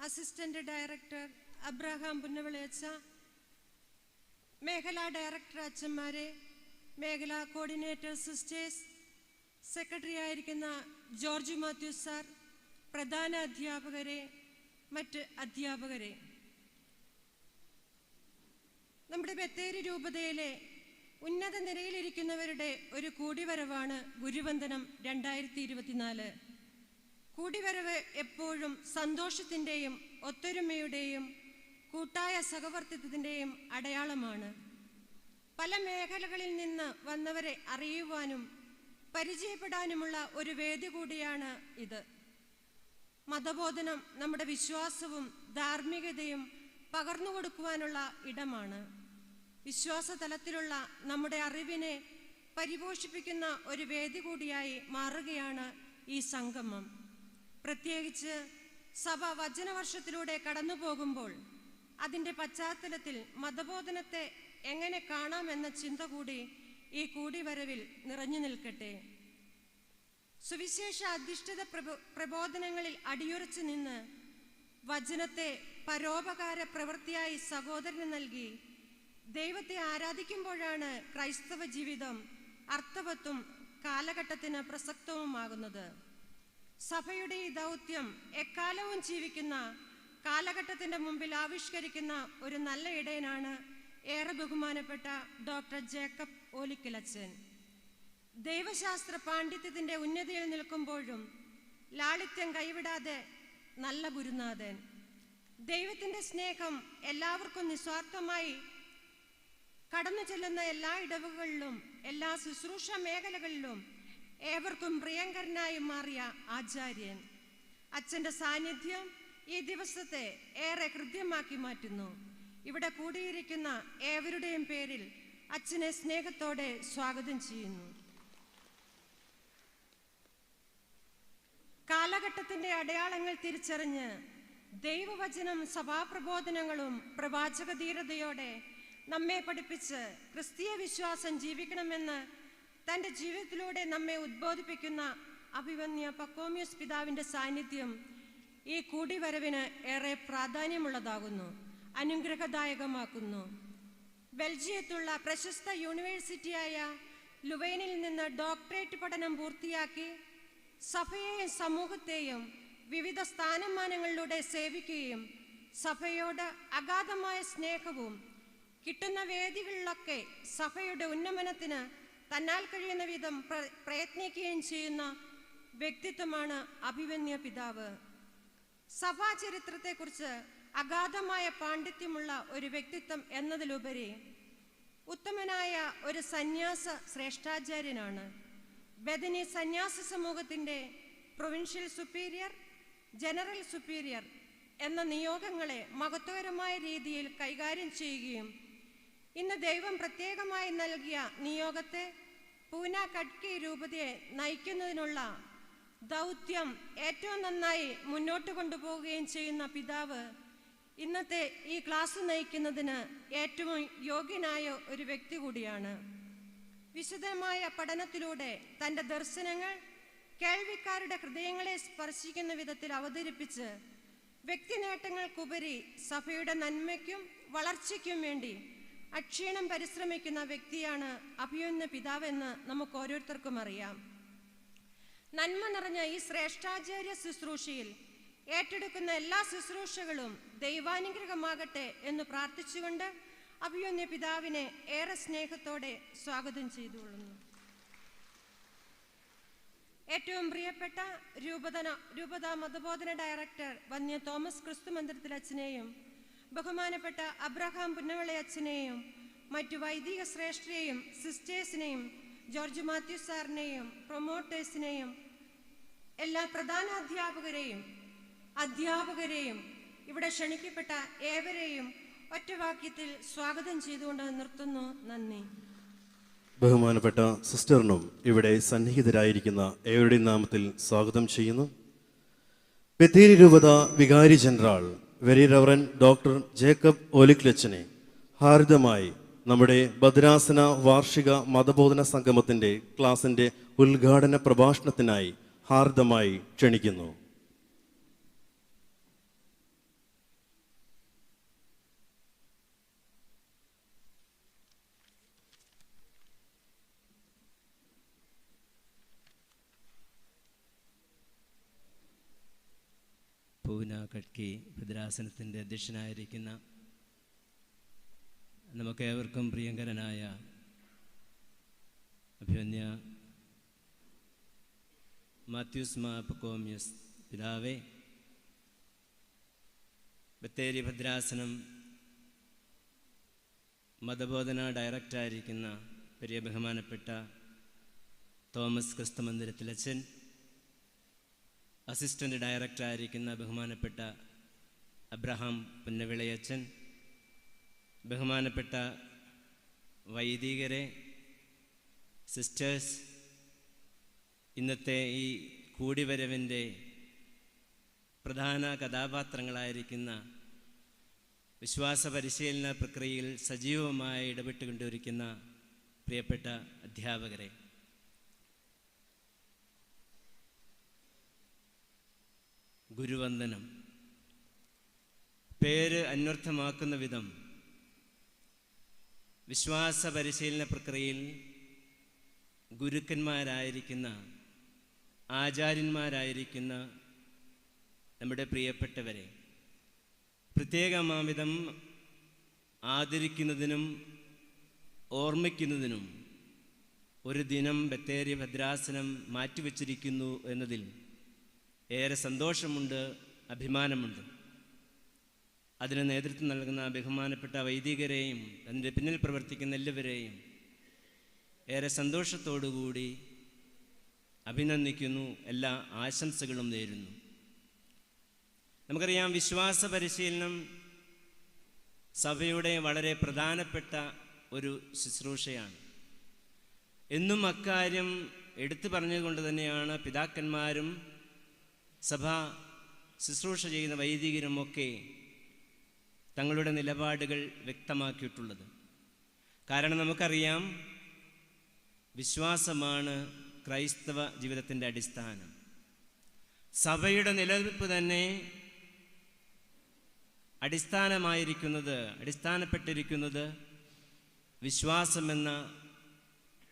അസിസ്റ്റന്റ് ഡയറക്ടർ അബ്രഹാം പുന്നവിളയച്ച, മേഖലാ ഡയറക്ടർ അച്ഛന്മാരെ, മേഖലാ കോർഡിനേറ്റർ സിസ്റ്റേഴ്സ്, സെക്രട്ടറി ആയിരിക്കുന്ന ജോർജ് മാത്യു സാർ, പ്രധാന അധ്യാപകരെ, മറ്റ് അധ്യാപകരെ, നമ്മുടെ ബത്തേരി രൂപതയിലെ ഉന്നത നിരയിലിരിക്കുന്നവരുടെ ഒരു കൂടിവരവാണ് ഗുരുവന്ദനം 2024. കൂടിവരവ് എപ്പോഴും സന്തോഷത്തിൻ്റെയും ഒത്തൊരുമയുടെയും കൂട്ടായ സഹവർത്തിത്വത്തിൻ്റെയും അടയാളമാണ്. പല മേഖലകളിൽ നിന്ന് വന്നവരെ അറിയുവാനും പരിചയപ്പെടാനുമുള്ള ഒരു വേദി കൂടിയാണ് ഇത്. മതബോധനം നമ്മുടെ വിശ്വാസവും ധാർമ്മികതയും പകർന്നു കൊടുക്കുവാനുള്ള ഇടമാണ്. വിശ്വാസ തലത്തിലുള്ള നമ്മുടെ അറിവിനെ പരിപോഷിപ്പിക്കുന്ന ഒരു വേദി കൂടിയായി മാറുകയാണ് ഈ സംഗമം. പ്രത്യേകിച്ച് സഭ വചനവർഷത്തിലൂടെ കടന്നു പോകുമ്പോൾ അതിൻ്റെ പശ്ചാത്തലത്തിൽ മതബോധനത്തെ എങ്ങനെ കാണാമെന്ന ചിന്ത കൂടി ഈ കൂടിവരവിൽ നിറഞ്ഞു നിൽക്കട്ടെ. സുവിശേഷ അധിഷ്ഠിത പ്രബോധനങ്ങളിൽ അടിയുറച്ചു നിന്ന് വചനത്തെ പരോപകാര പ്രവൃത്തിയായി സഹോദരന് നൽകി ദൈവത്തെ ആരാധിക്കുമ്പോഴാണ് ക്രൈസ്തവ ജീവിതം അർത്ഥവത്തും കാലഘട്ടത്തിന് പ്രസക്തവുമാകുന്നത്. സഭയുടെ ഈ ദൗത്യം എക്കാലവും ജീവിക്കുന്ന കാലഘട്ടത്തിൻ്റെ മുമ്പിൽ ആവിഷ്കരിക്കുന്ന ഒരു നല്ല ഇടയനാണ് ഏറെ ബഹുമാനപ്പെട്ട ഡോക്ടർ ജേക്കബ് ഓലിക്കലച്ചൻ. ദൈവശാസ്ത്ര പാണ്ഡിത്യത്തിൻ്റെ ഉന്നതിയിൽ നിൽക്കുമ്പോഴും ലാളിത്യം കൈവിടാതെ നല്ല ഗുരുനാഥൻ. ദൈവത്തിൻ്റെ സ്നേഹം എല്ലാവർക്കും നിസ്വാർത്ഥമായി കടന്നു ചെല്ലുന്ന എല്ലാ ഇടവുകളിലും എല്ലാ ശുശ്രൂഷ മേഖലകളിലും ഏവർക്കും പ്രിയങ്കരനായി മാറിയ ആചാര്യൻ. അച്ഛൻ്റെ സാന്നിധ്യം ഈ ദിവസത്തെ ഏറെ ഹൃദ്യമാക്കി മാറ്റുന്നു. ഇവിടെ കൂടിയിരിക്കുന്ന ഏവരുടെയും പേരിൽ അച്ഛനെ സ്നേഹത്തോടെ സ്വാഗതം ചെയ്യുന്നു. കാലഘട്ടത്തിൻ്റെ അടയാളങ്ങൾ തിരിച്ചറിഞ്ഞ് ദൈവവചനം സഭാപ്രബോധനങ്ങളും പ്രവാചക ധീരതയോടെ നമ്മെ പഠിപ്പിച്ച് ക്രിസ്തീയ വിശ്വാസം ജീവിക്കണമെന്ന് തൻ്റെ ജീവിതത്തിലൂടെ നമ്മെ ഉദ്ബോധിപ്പിക്കുന്ന അഭിവന്യ പക്കോമ്യൂസ് പിതാവിൻ്റെ സാന്നിധ്യം ഈ കൂടിവരവിന് ഏറെ പ്രാധാന്യമുള്ളതാകുന്നു, അനുഗ്രഹദായകമാക്കുന്നു. ബെൽജിയത്തുള്ള പ്രശസ്ത യൂണിവേഴ്സിറ്റിയായ ലുവൈനിൽ നിന്ന് ഡോക്ടറേറ്റ് പഠനം പൂർത്തിയാക്കി സഭയെയും സമൂഹത്തെയും വിവിധ സ്ഥാനമാനങ്ങളിലൂടെ സേവിക്കുകയും സഭയോട് അഗാധമായ സ്നേഹവും കിട്ടുന്ന വേദികളിലൊക്കെ സഭയുടെ ഉന്നമനത്തിന് തന്നാൽ കഴിയുന്ന വിധം പ്രയത്നിക്കുകയും ചെയ്യുന്ന വ്യക്തിത്വമാണ് അഭിവന്യ പിതാവ്. സഭാ ചരിത്രത്തെക്കുറിച്ച് അഗാധമായ പാണ്ഡിത്യമുള്ള ഒരു വ്യക്തിത്വം എന്നതിലുപരി ഉത്തമനായ ഒരു സന്യാസ ശ്രേഷ്ഠാചാര്യനാണ്. ബദനി സന്യാസ സമൂഹത്തിൻ്റെ പ്രൊവിൻഷ്യൽ സുപ്പീരിയർ, ജനറൽ സുപ്പീരിയർ എന്ന നിയോഗങ്ങളെ മഹത്വകരമായ രീതിയിൽ കൈകാര്യം ചെയ്യുകയും ഇന്ന് ദൈവം പ്രത്യേകമായി നൽകിയ നിയോഗത്തെ പൂന കട്കി രൂപതയെ നയിക്കുന്നതിനുള്ള ദൗത്യം ഏറ്റവും നന്നായി മുന്നോട്ട് കൊണ്ടുപോവുകയും ചെയ്യുന്ന പിതാവ് ഇന്നത്തെ ഈ ക്ലാസ് നയിക്കുന്നതിന് ഏറ്റവും യോഗ്യനായ ഒരു വ്യക്തി കൂടിയാണ്. വിശദമായ പഠനത്തിലൂടെ തൻ്റെ ദർശനങ്ങൾ കേൾവിക്കാരുടെ ഹൃദയങ്ങളെ സ്പർശിക്കുന്ന വിധത്തിൽ അവതരിപ്പിച്ച് വ്യക്തി നേട്ടങ്ങൾക്കുപരി സഭയുടെ നന്മയ്ക്കും വളർച്ചയ്ക്കും വേണ്ടി അക്ഷീണം പരിശ്രമിക്കുന്ന വ്യക്തിയാണ് അഭിമന്യ പിതാവെന്ന് നമുക്ക് ഓരോരുത്തർക്കും അറിയാം. നന്മ നിറഞ്ഞ ഈ ശ്രേഷ്ഠാചാര്യ ശുശ്രൂഷയിൽ ഏറ്റെടുക്കുന്ന എല്ലാ ശുശ്രൂഷകളും ദൈവാനുഗ്രഹമാകട്ടെ എന്ന് പ്രാർത്ഥിച്ചുകൊണ്ട് അഭിമന്യ പിതാവിനെ ഏറെ സ്നേഹത്തോടെ സ്വാഗതം ചെയ്തുകൊള്ളുന്നു. ഏറ്റവും പ്രിയപ്പെട്ട രൂപത മതബോധന ഡയറക്ടർ വന്യ തോമസ് ക്രിസ്തു മന്ദിരത്തിൽ അച്ഛനെയും ബഹുമാനപ്പെട്ട അബ്രഹാം പുന്നവളി അച്ഛനെയും മറ്റു വൈദിക ശ്രേഷ്ഠരെയും സിസ്റ്റേഴ്സിനെയും ജോർജ് മാത്യു സാറിനെയും പ്രൊമോട്ടേഴ്സിനെയും എല്ലാ പ്രധാന അധ്യാപകരെയും ഇവിടെ ക്ഷണിക്കപ്പെട്ട ഏവരെയും ഒറ്റവാക്യത്തിൽ സ്വാഗതം ചെയ്തുകൊണ്ട് നിർത്തുന്നു. നന്ദി. ബഹുമാനപ്പെട്ട സിസ്റ്ററിനും ഇവിടെ സന്നിഹിതരായിരിക്കുന്ന ഏവരുടെയും നാമത്തിൽ സ്വാഗതം ചെയ്യുന്നു. ബത്തേരി രൂപത വികാരി general very reverend doctor Jacob ഓലിക്ലച്ചനെ ഹാർദമായി നമ്മുടെ ഭദ്രാസന വാർഷിക മതബോധന സംഗമത്തിൻ്റെ ക്ലാസിൻ്റെ ഉദ്ഘാടന പ്രഭാഷണത്തിനായി ഹാർദമായി ക്ഷണിക്കുന്നു. കട്കി ഭദ്രാസനത്തിൻ്റെ അധ്യക്ഷനായിരിക്കുന്ന നമുക്കേവർക്കും പ്രിയങ്കരനായ അഭിമന്യ മാത്യൂസ് മാ പക്കോമ്യസ് പിതാവേ, ബത്തേരി ഭദ്രാസനം മതബോധന ഡയറക്ടറായിരിക്കുന്ന വലിയ ബഹുമാനപ്പെട്ട തോമസ് ക്രിസ്തുമന്ദിരത്തിലച്ഛൻ, അസിസ്റ്റൻ്റ് ഡയറക്ടറായിരിക്കുന്ന ബഹുമാനപ്പെട്ട അബ്രഹാം പുന്നവിളയച്ചൻ, ബഹുമാനപ്പെട്ട വൈദികരെ, സിസ്റ്റേഴ്സ്, ഇന്നത്തെ ഈ കൂടിവരവിൻ്റെ പ്രധാന കഥാപാത്രങ്ങളായിരിക്കുന്ന വിശ്വാസ പരിശീലന പ്രക്രിയയിൽ സജീവമായി ഇടപെട്ടുകൊണ്ടിരിക്കുന്ന പ്രിയപ്പെട്ട അധ്യാപകരെ, ഗുരുവന്ദനം. പേര് അന്വർത്ഥമാക്കുന്ന വിധം വിശ്വാസ പരിശീലന പ്രക്രിയയിൽ ഗുരുക്കന്മാരായിരിക്കുന്ന, ആചാര്യന്മാരായിരിക്കുന്ന നമ്മുടെ പ്രിയപ്പെട്ടവരെ പ്രത്യേകമാവിധം ആദരിക്കുന്നതിനും ഓർമ്മിക്കുന്നതിനും ഒരു ദിനം ബത്തേരി ഭദ്രാസനം മാറ്റിവെച്ചിരിക്കുന്നു എന്നതിൽ ഏറെ സന്തോഷമുണ്ട്, അഭിമാനമുണ്ട്. അതിന് നേതൃത്വം നൽകുന്ന ബഹുമാനപ്പെട്ട വൈദികരെയും അതിൻ്റെ പിന്നിൽ പ്രവർത്തിക്കുന്ന എല്ലാവരെയും ഏറെ സന്തോഷത്തോടുകൂടി അഭിനന്ദിക്കുന്നു, എല്ലാ ആശംസകളും നേരുന്നു. നമുക്കറിയാം, വിശ്വാസ പരിശീലനം സഭയുടെ വളരെ പ്രധാനപ്പെട്ട ഒരു ശുശ്രൂഷയാണ്. എന്നും അക്കാര്യം എടുത്തു പറഞ്ഞുകൊണ്ട് തന്നെയാണ് പിതാക്കന്മാരും സഭ ശുശ്രൂഷ ചെയ്യുന്ന വൈദികരുമൊക്കെ തങ്ങളുടെ നിലപാടുകൾ വ്യക്തമാക്കിയിട്ടുള്ളത്. കാരണം നമുക്കറിയാം, വിശ്വാസമാണ് ക്രൈസ്തവ ജീവിതത്തിൻ്റെ അടിസ്ഥാനം. സഭയുടെ നിലനിൽപ്പ് തന്നെ അടിസ്ഥാനപ്പെട്ടിരിക്കുന്നത് വിശ്വാസമെന്ന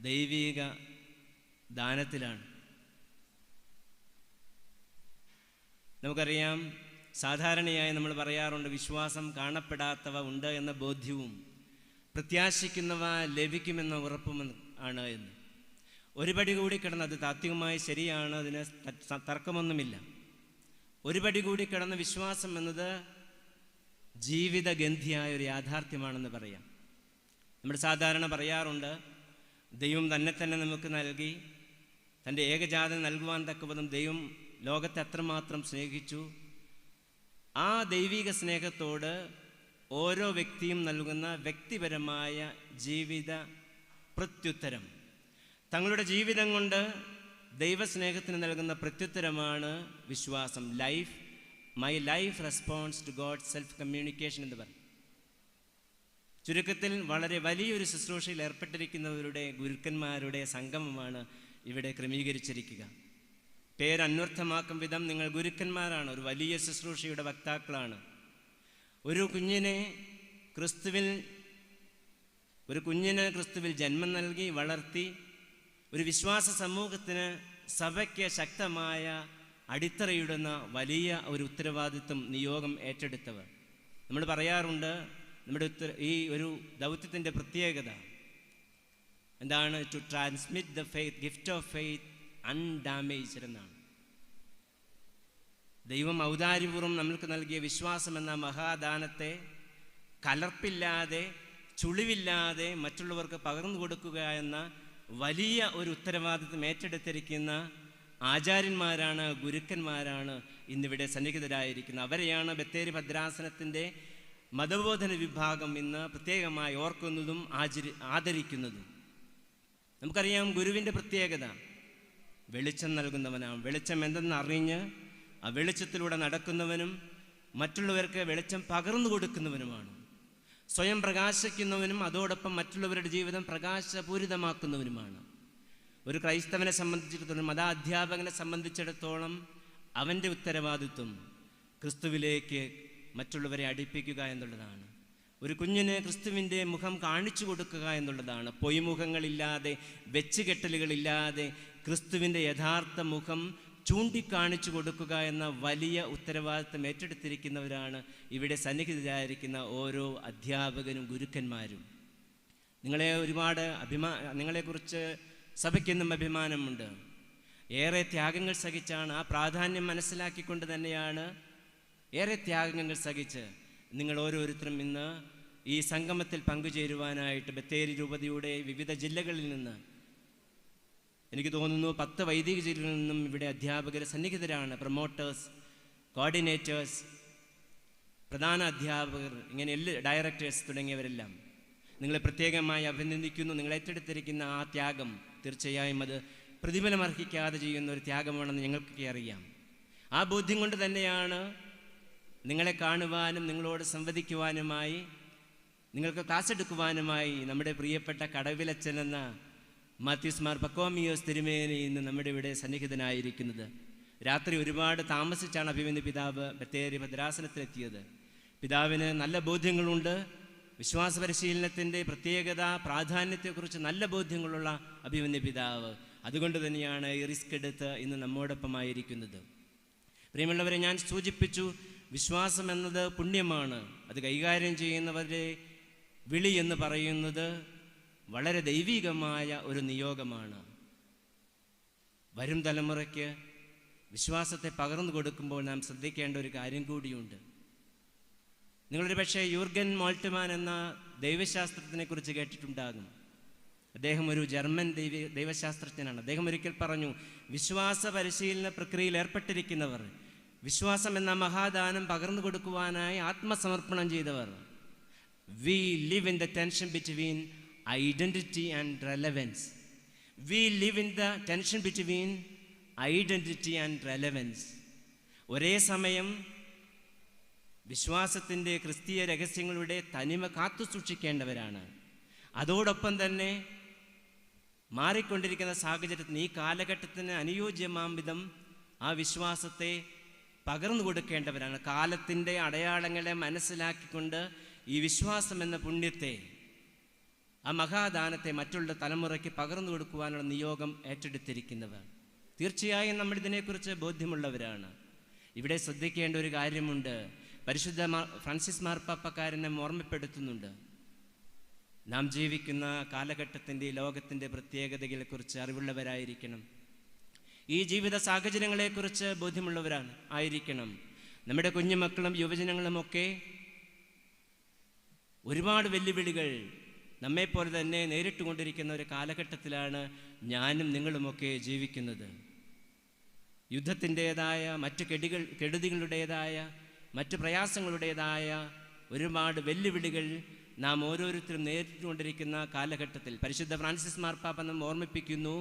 ദൈവിക ദാനത്തിലാണ്. നമുക്കറിയാം, സാധാരണയായി നമ്മൾ പറയാറുണ്ട്, വിശ്വാസം കാണപ്പെടാത്തവ ഉണ്ട് എന്ന ബോധ്യവും പ്രത്യാശിക്കുന്നവ ലഭിക്കുമെന്ന ഉറപ്പും ആണ് എന്ന്. ഒരു പടി കൂടി കിടന്ന്, അത് താത്വികമായി ശരിയാണ്, അതിന് തർക്കമൊന്നുമില്ല. ഒരു പടി കൂടി കിടന്ന വിശ്വാസം എന്നത് ജീവിതഗന്ധിയായ ഒരു യാഥാർത്ഥ്യമാണെന്ന് പറയാം. നമ്മൾ സാധാരണ പറയാറുണ്ട്, ദൈവം തന്നെ നമുക്ക് നൽകി, തൻ്റെ ഏകജാതൻ നൽകുവാൻ തക്കവണ്ണം ദൈവം ലോകത്തെ അത്രമാത്രം സ്നേഹിച്ചു. ആ ദൈവിക സ്നേഹത്തോട് ഓരോ വ്യക്തിയും നൽകുന്ന വ്യക്തിപരമായ ജീവിത പ്രത്യുത്തരം, തങ്ങളുടെ ജീവിതം കൊണ്ട് ദൈവസ്നേഹത്തിന് നൽകുന്ന പ്രത്യുത്തരമാണ് വിശ്വാസം. My life response to God self communication എന്ന് പറയും. ചുരുക്കത്തിൽ വളരെ വലിയൊരു ശുശ്രൂഷയിൽ ഏർപ്പെട്ടിരിക്കുന്നവരുടെ ഗുരുക്കന്മാരുടെ സംഗമമാണ് ഇവിടെ ക്രമീകരിച്ചിരിക്കുക. പേരന്വർത്ഥമാക്കും വിധം നിങ്ങൾ ഗുരുക്കന്മാരാണ്, ഒരു വലിയ ശുശ്രൂഷയുടെ വക്താക്കളാണ്. ഒരു കുഞ്ഞിനെ ക്രിസ്തുവിൽ ജന്മം നൽകി വളർത്തി ഒരു വിശ്വാസ സമൂഹത്തിന്, സഭയ്ക്ക് ശക്തമായ അടിത്തറയിടുന്ന വലിയ ഒരു ഉത്തരവാദിത്വം, നിയോഗം ഏറ്റെടുത്തവർ. നമ്മൾ പറയാറുണ്ട്, നമ്മുടെ ഈ ഒരു ദൗത്യത്തിൻ്റെ പ്രത്യേകത എന്താണ്? To transmit the faith, gift of faith undamaged എന്നാണ്. ദൈവം ഔദാര്യപൂർവ്വം നമ്മൾക്ക് നൽകിയ വിശ്വാസം എന്ന മഹാദാനത്തെ കലർപ്പില്ലാതെ, ചുളിവില്ലാതെ മറ്റുള്ളവർക്ക് പകർന്നു കൊടുക്കുക എന്ന വലിയ ഒരു ഉത്തരവാദിത്വം ഏറ്റെടുത്തിരിക്കുന്ന ആചാര്യന്മാരാണ്, ഗുരുക്കന്മാരാണ് ഇന്നിവിടെ സന്നിഹിതരായിരിക്കുന്നത്. അവരെയാണ് ബത്തേരി ഭദ്രാസനത്തിൻ്റെ മതബോധന വിഭാഗം ഇന്ന് പ്രത്യേകമായി ഓർക്കുന്നതും ആദരിക്കുന്നതും. നമുക്കറിയാം, ഗുരുവിൻ്റെ പ്രത്യേകത വെളിച്ചം നൽകുന്നവനാണ്. വെളിച്ചം എന്തെന്ന് അറിഞ്ഞ് ആ വെളിച്ചത്തിലൂടെ നടക്കുന്നവനും മറ്റുള്ളവർക്ക് വെളിച്ചം പകർന്നു കൊടുക്കുന്നവനുമാണ്. സ്വയം പ്രകാശിക്കുന്നവനും അതോടൊപ്പം മറ്റുള്ളവരുടെ ജീവിതം പ്രകാശപൂരിതമാക്കുന്നവനുമാണ്. ഒരു ക്രൈസ്തവനെ സംബന്ധിച്ചിടത്തോളം, മതാധ്യാപകനെ സംബന്ധിച്ചിടത്തോളം അവൻ്റെ ഉത്തരവാദിത്വം ക്രിസ്തുവിലേക്ക് മറ്റുള്ളവരെ അടുപ്പിക്കുക എന്നുള്ളതാണ്. ഒരു കുഞ്ഞിന് ക്രിസ്തുവിൻ്റെ മുഖം കാണിച്ചു കൊടുക്കുക എന്നുള്ളതാണ്. പൊയ്മുഖങ്ങളില്ലാതെ, വെച്ചുകെട്ടലുകളില്ലാതെ ക്രിസ്തുവിൻ്റെ യഥാർത്ഥ മുഖം ചൂണ്ടിക്കാണിച്ചു കൊടുക്കുക എന്ന വലിയ ഉത്തരവാദിത്തം ഏറ്റെടുത്തിരിക്കുന്നവരാണ് ഇവിടെ സന്നിഹിതരായിരിക്കുന്ന ഓരോ അധ്യാപകരും ഗുരുക്കന്മാരും. നിങ്ങളെക്കുറിച്ച് സഭയ്ക്കെന്നും അഭിമാനമുണ്ട്. ഏറെ ത്യാഗങ്ങൾ സഹിച്ചാണ്, ആ പ്രാധാന്യം മനസ്സിലാക്കിക്കൊണ്ട് തന്നെയാണ് ഏറെ ത്യാഗങ്ങൾ സഹിച്ച് നിങ്ങൾ ഓരോരുത്തരും ഇന്ന് ഈ സംഗമത്തിൽ പങ്കുചേരുവാനായിട്ട് ബത്തേരി രൂപതയുടെ വിവിധ ജില്ലകളിൽ നിന്ന്, എനിക്ക് തോന്നുന്നു 10 വൈദിക ജില്ലകളിൽ നിന്നും ഇവിടെ അധ്യാപകർ സന്നിഹിതരാണ്. പ്രൊമോട്ടേഴ്സ്, കോർഡിനേറ്റേഴ്സ്, പ്രധാന അധ്യാപകർ, ഇങ്ങനെ ഡയറക്ടേഴ്സ് തുടങ്ങിയവരെല്ലാം നിങ്ങളെ പ്രത്യേകമായി അഭിനന്ദിക്കുന്നു. നിങ്ങൾ ഏറ്റെടുത്തിരിക്കുന്ന ആ ത്യാഗം തീർച്ചയായും അത് പ്രതിഫലമർഹിക്കാതെ ചെയ്യുന്ന ഒരു ത്യാഗമാണെന്ന് ഞങ്ങൾക്കൊക്കെ അറിയാം. ആ ബോധ്യം കൊണ്ട് തന്നെയാണ് നിങ്ങളെ കാണുവാനും നിങ്ങളോട് സംവദിക്കുവാനുമായി, നിങ്ങൾക്ക് ക്ലാസ് എടുക്കുവാനുമായി നമ്മുടെ പ്രിയപ്പെട്ട കടവിലച്ചൻ എന്ന മാത്യൂസ് മാർ പക്കോമിയോസ് തിരുമേനി ഇന്ന് നമ്മുടെ ഇവിടെ സന്നിഹിതനായിരിക്കുന്നത്. രാത്രി ഒരുപാട് താമസിച്ചാണ് അഭിമന്യ പിതാവ് ബത്തേരി ഭദ്രാസനത്തിലെത്തിയത്. പിതാവിന് നല്ല ബോധ്യങ്ങളുണ്ട്. വിശ്വാസ പരിശീലനത്തിൻ്റെ പ്രത്യേകത, പ്രാധാന്യത്തെക്കുറിച്ച് നല്ല ബോധ്യങ്ങളുള്ള അഭിമന്യ പിതാവ്. അതുകൊണ്ട് തന്നെയാണ് ഈ റിസ്ക് എടുത്ത് ഇന്ന് നമ്മോടൊപ്പമായിരിക്കുന്നത്. പ്രിയമുള്ളവരെ, ഞാൻ സൂചിപ്പിച്ചു, വിശ്വാസം എന്നത് പുണ്യമാണ്. അത് കൈകാര്യം ചെയ്യുന്നവരുടെ വിളി എന്ന് പറയുന്നത് വളരെ ദൈവികമായ ഒരു നിയോഗമാണ്. വരും തലമുറയ്ക്ക് വിശ്വാസത്തെ പകർന്നു കൊടുക്കുമ്പോൾ നാം ശ്രദ്ധിക്കേണ്ട ഒരു കാര്യം കൂടിയുണ്ട്. നിങ്ങളൊരു പക്ഷേ യൂർഗൻ മോൾട്ട്മാൻ എന്ന ദൈവശാസ്ത്രത്തിനെ കുറിച്ച് കേട്ടിട്ടുണ്ടാകും. അദ്ദേഹം ഒരു ജർമ്മൻ ദൈവശാസ്ത്രജ്ഞനാണ്. അദ്ദേഹം ഒരിക്കൽ പറഞ്ഞു, വിശ്വാസ പരിശീലന പ്രക്രിയയിൽ ഏർപ്പെട്ടിരിക്കുന്നവർ, വിശ്വാസം എന്ന മഹാദാനം പകർന്നു കൊടുക്കുവാനായി ആത്മസമർപ്പണം ചെയ്തവർ, we live in the tension between identity and relevance. We live in the tension between identity and relevance. ഒരേ സമയം വിശ്വാസത്തിൻ്റെ ക്രിസ്തീയ രഹസ്യങ്ങളുടെ തനിമ കാത്തു സൂക്ഷിക്കേണ്ടവരാണ്. അതോടൊപ്പം തന്നെ മാറിക്കൊണ്ടിരിക്കുന്ന സാഹചര്യത്തിൽ ഈ കാലഘട്ടത്തിന് അനുയോജ്യമാം വിധം ആ വിശ്വാസത്തെ പകർന്നു കൊടുക്കേണ്ടവരാണ്. കാലത്തിൻ്റെ അടയാളങ്ങളെ മനസ്സിലാക്കിക്കൊണ്ട് ഈ വിശ്വാസം എന്ന പുണ്യത്തെ, ആ മഹാദാനത്തെ മറ്റുള്ള തലമുറയ്ക്ക് പകർന്നു കൊടുക്കുവാനുള്ള നിയോഗം ഏറ്റെടുത്തിരിക്കുന്നവർ. തീർച്ചയായും നമ്മൾ ഇതിനെക്കുറിച്ച് ബോധ്യമുള്ളവരാണ്. ഇവിടെ ശ്രദ്ധിക്കേണ്ട ഒരു കാര്യമുണ്ട്. പരിശുദ്ധ ഫ്രാൻസിസ് മാർപ്പാപ്പക്കാരനെ ഓർമ്മപ്പെടുത്തുന്നുണ്ട്. നാം ജീവിക്കുന്ന കാലഘട്ടത്തിൻ്റെ, ലോകത്തിൻ്റെ പ്രത്യേകതകളെക്കുറിച്ച് അറിവുള്ളവരായിരിക്കണം. ഈ ജീവിത സാഹചര്യങ്ങളെക്കുറിച്ച് ബോധ്യമുള്ളവരാണ് ആയിരിക്കണം. നമ്മുടെ കുഞ്ഞുമക്കളും യുവജനങ്ങളുമൊക്കെ ഒരുപാട് വെല്ലുവിളികൾ നമ്മെപ്പോലെ തന്നെ നേരിട്ടുകൊണ്ടിരിക്കുന്ന ഒരു കാലഘട്ടത്തിലാണ് ഞാനും നിങ്ങളുമൊക്കെ ജീവിക്കുന്നത്. യുദ്ധത്തിൻ്റേതായ, മറ്റ് കെടുതികളുടേതായ, മറ്റ് പ്രയാസങ്ങളുടേതായ ഒരുപാട് വെല്ലുവിളികൾ നാം ഓരോരുത്തരും നേരിട്ടുകൊണ്ടിരിക്കുന്ന കാലഘട്ടത്തിൽ പരിശുദ്ധ ഫ്രാൻസിസ് മാർപ്പാപ്പ നാം ഓർമ്മിപ്പിക്കുന്നു,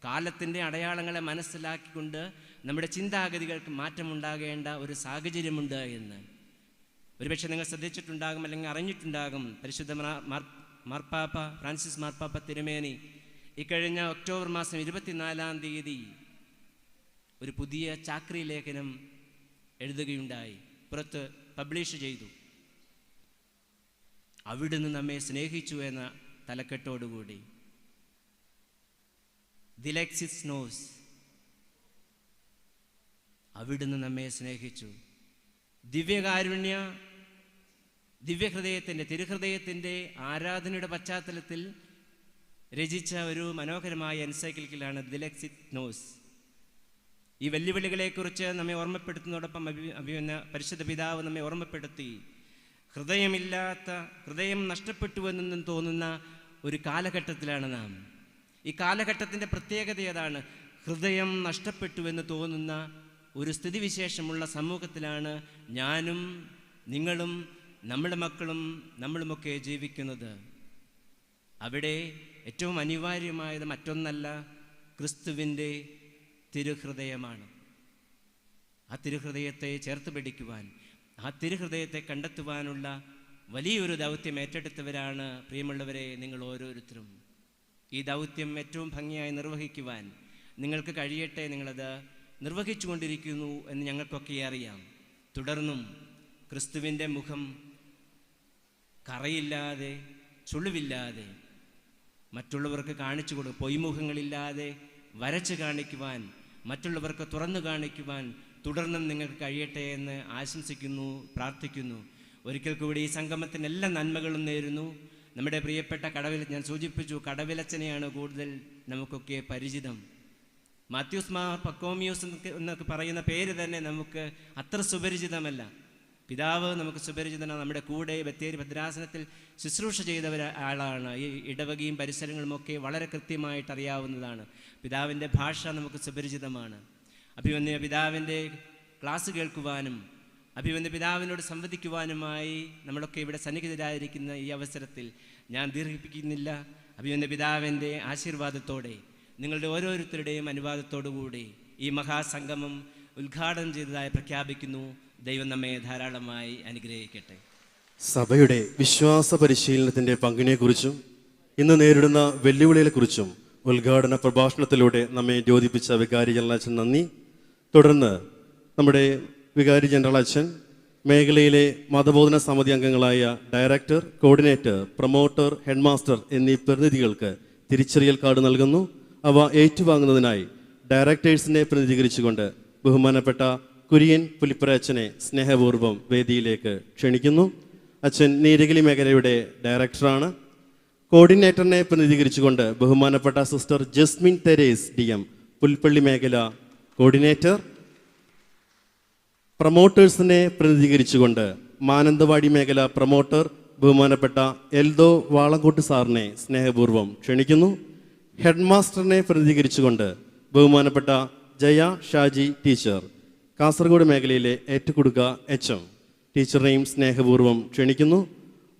കാലത്തിൻ്റെ അടയാളങ്ങളെ മനസ്സിലാക്കിക്കൊണ്ട് നമ്മുടെ ചിന്താഗതികൾക്ക് മാറ്റമുണ്ടാകേണ്ട ഒരു സാഹചര്യമുണ്ട് എന്ന്. ഒരുപക്ഷെ നിങ്ങൾ ശ്രദ്ധിച്ചിട്ടുണ്ടാകും, അല്ലെങ്കിൽ അറിഞ്ഞിട്ടുണ്ടാകും. പരിശുദ്ധ മാർപ്പാപ്പ ഫ്രാൻസിസ് മാർപ്പാപ്പ തിരുമേനി ഇക്കഴിഞ്ഞ ഒക്ടോബർ മാസം 24-ാം തീയതി ഒരു പുതിയ ചാക്രി ലേഖനം എഴുതുകയുണ്ടായി, പുറത്ത് പബ്ലിഷ് ചെയ്തു. അവിടുന്ന് നമ്മെ സ്നേഹിച്ചു എന്ന തലക്കെട്ടോടുകൂടി. ദിലെക്സിസ് നോസ്, അവിടുന്ന് നമ്മെ സ്നേഹിച്ചു. ദിവ്യഹൃദയത്തിൻ്റെ, തിരുഹൃദയത്തിൻ്റെ ആരാധനയുടെ പശ്ചാത്തലത്തിൽ രചിച്ച ഒരു മനോഹരമായ എൻസൈക്ലിക്കലാണ് ദിലെക്സിസ് നോസ്. ഈ വെല്ലുവിളികളെക്കുറിച്ച് നമ്മെ ഓർമ്മപ്പെടുത്തുന്നതോടൊപ്പം പരിശുദ്ധ പിതാവ് നമ്മെ ഓർമ്മപ്പെടുത്തി, ഹൃദയം നഷ്ടപ്പെട്ടുവെന്നും തോന്നുന്ന ഒരു കാലഘട്ടത്തിലാണ് നാം. ഈ കാലഘട്ടത്തിൻ്റെ പ്രത്യേകത ഏതാണ്? ഹൃദയം നഷ്ടപ്പെട്ടുവെന്ന് തോന്നുന്ന ഒരു സ്ഥിതിവിശേഷമുള്ള സമൂഹത്തിലാണ് ഞാനും നിങ്ങളും നമ്മുടെ മക്കളും നമ്മളുമൊക്കെ ജീവിക്കുന്നത്. അവിടെ ഏറ്റവും അനിവാര്യമായത് മറ്റൊന്നല്ല, ക്രിസ്തുവിൻ്റെ തിരുഹൃദയമാണ്. ആ തിരുഹൃദയത്തെ ചേർത്ത് പിടിക്കുവാൻ, ആ തിരുഹൃദയത്തെ കണ്ടെത്തുവാനുള്ള വലിയൊരു ദൗത്യം ഏറ്റെടുത്തവരാണ് പ്രിയമുള്ളവരെ നിങ്ങൾ ഓരോരുത്തരും. ഈ ദൗത്യം ഏറ്റവും ഭംഗിയായി നിർവഹിക്കുവാൻ നിങ്ങൾക്ക് കഴിയട്ടെ. നിങ്ങളത് നിർവഹിച്ചു കൊണ്ടിരിക്കുന്നു എന്ന് ഞങ്ങൾക്കൊക്കെ അറിയാം. തുടർന്നും ക്രിസ്തുവിൻ്റെ മുഖം കറയില്ലാതെ, ചുളിവില്ലാതെ മറ്റുള്ളവർക്ക് കാണിച്ചു കൊടുക്കും, പൊയ്മുഖങ്ങളില്ലാതെ വരച്ച് കാണിക്കുവാൻ മറ്റുള്ളവർക്ക് തുറന്നു കാണിക്കുവാൻ തുടർന്നും നിങ്ങൾക്ക് കഴിയട്ടെ എന്ന് ആശംസിക്കുന്നു, പ്രാർത്ഥിക്കുന്നു. ഒരിക്കൽ കൂടി ഈ സംഗമത്തിന് എല്ലാ നന്മകളും നേരുന്നു. നമ്മുടെ പ്രിയപ്പെട്ട ഞാൻ സൂചിപ്പിച്ചു, കടവിലച്ചനെയാണ് കൂടുതൽ നമുക്കൊക്കെ പരിചിതം. മാത്യൂസ് മാർ പക്കോമിയോസ് എന്നൊക്കെ പറയുന്ന പേര് തന്നെ നമുക്ക് അത്ര സുപരിചിതമല്ല. പിതാവ് നമുക്ക് സുപരിചിതനാണ്. നമ്മുടെ കൂടെ ബത്തേരി ഭദ്രാസനത്തിൽ ശുശ്രൂഷ ചെയ്ത ആളാണ്. ഈ ഇടവകയും പരിസരങ്ങളുമൊക്കെ വളരെ കൃത്യമായിട്ട് അറിയാവുന്നതാണ്. പിതാവിൻ്റെ ഭാഷ നമുക്ക് സുപരിചിതമാണ്. അഭിമന്യ പിതാവിൻ്റെ ക്ലാസ് കേൾക്കുവാനും അഭിമന്യ പിതാവിനോട് സംവദിക്കുവാനുമായി നമ്മളൊക്കെ ഇവിടെ സന്നിഹിതരായിരിക്കുന്ന ഈ അവസരത്തിൽ ഞാൻ ദീർഘിപ്പിക്കുന്നില്ല. അഭിമന്യ പിതാവിൻ്റെ ആശീർവാദത്തോടെ, നിങ്ങളുടെ ഓരോരുത്തരുടെയും അനുവാദത്തോടുകൂടി ഈ മഹാസംഗമം ഉദ്ഘാടനം ചെയ്തതായി പ്രഖ്യാപിക്കുന്നു. ദൈവം നമ്മെ ധാരാളമായി അനുഗ്രഹിക്കട്ടെ. സഭയുടെ വിശ്വാസ പരിശീലനത്തിൻ്റെ പങ്കിനെക്കുറിച്ചും ഇന്ന് നേരിടുന്ന വെല്ലുവിളികളെക്കുറിച്ചും ഉദ്ഘാടന പ്രഭാഷണത്തിലൂടെ നമ്മെ ദ്യോതിപ്പിച്ച വികാരി ജനറൽ അച്ഛൻ നന്ദി. തുടർന്ന് നമ്മുടെ വികാരി ജനറൽ അച്ഛൻ മേഖലയിലെ മതബോധന സമിതി അംഗങ്ങളായ ഡയറക്ടർ, കോർഡിനേറ്റർ, പ്രൊമോട്ടർ, ഹെഡ്മാസ്റ്റർ എന്നീ പ്രതിനിധികൾക്ക് തിരിച്ചറിയൽ കാർഡ് നൽകുന്നു. അവ ഏറ്റുവാങ്ങുന്നതിനായി ഡയറക്ടേഴ്സിനെ പ്രതിനിധീകരിച്ചുകൊണ്ട് ബഹുമാനപ്പെട്ട കുര്യൻ പുലിപ്പുര അച്ഛനെ സ്നേഹപൂർവ്വം വേദിയിലേക്ക് ക്ഷണിക്കുന്നു. അച്ഛൻ നീലഗിരി മേഖലയുടെ ഡയറക്ടറാണ്. കോർഡിനേറ്ററിനെ പ്രതിനിധീകരിച്ചുകൊണ്ട് ബഹുമാനപ്പെട്ട sister Jasmine Therese DM, Pulpally മേഖല കോർഡിനേറ്റർ. പ്രൊമോട്ടേഴ്സിനെ പ്രതിനിധീകരിച്ചുകൊണ്ട് മാനന്തവാടി മേഖല പ്രൊമോട്ടർ ബഹുമാനപ്പെട്ട എൽദോ വാളങ്കോട്ട് സാറിനെ സ്നേഹപൂർവ്വം ക്ഷണിക്കുന്നു. ഹെഡ്മാസ്റ്ററിനെ പ്രതിനിധീകരിച്ചുകൊണ്ട് ബഹുമാനപ്പെട്ട ജയ ഷാജി ടീച്ചർ, കാസർഗോഡ് മേഖലയിലെ ഏറ്റുകൊടുക്ക HM ടീച്ചറിനെയും സ്നേഹപൂർവ്വം ക്ഷണിക്കുന്നു.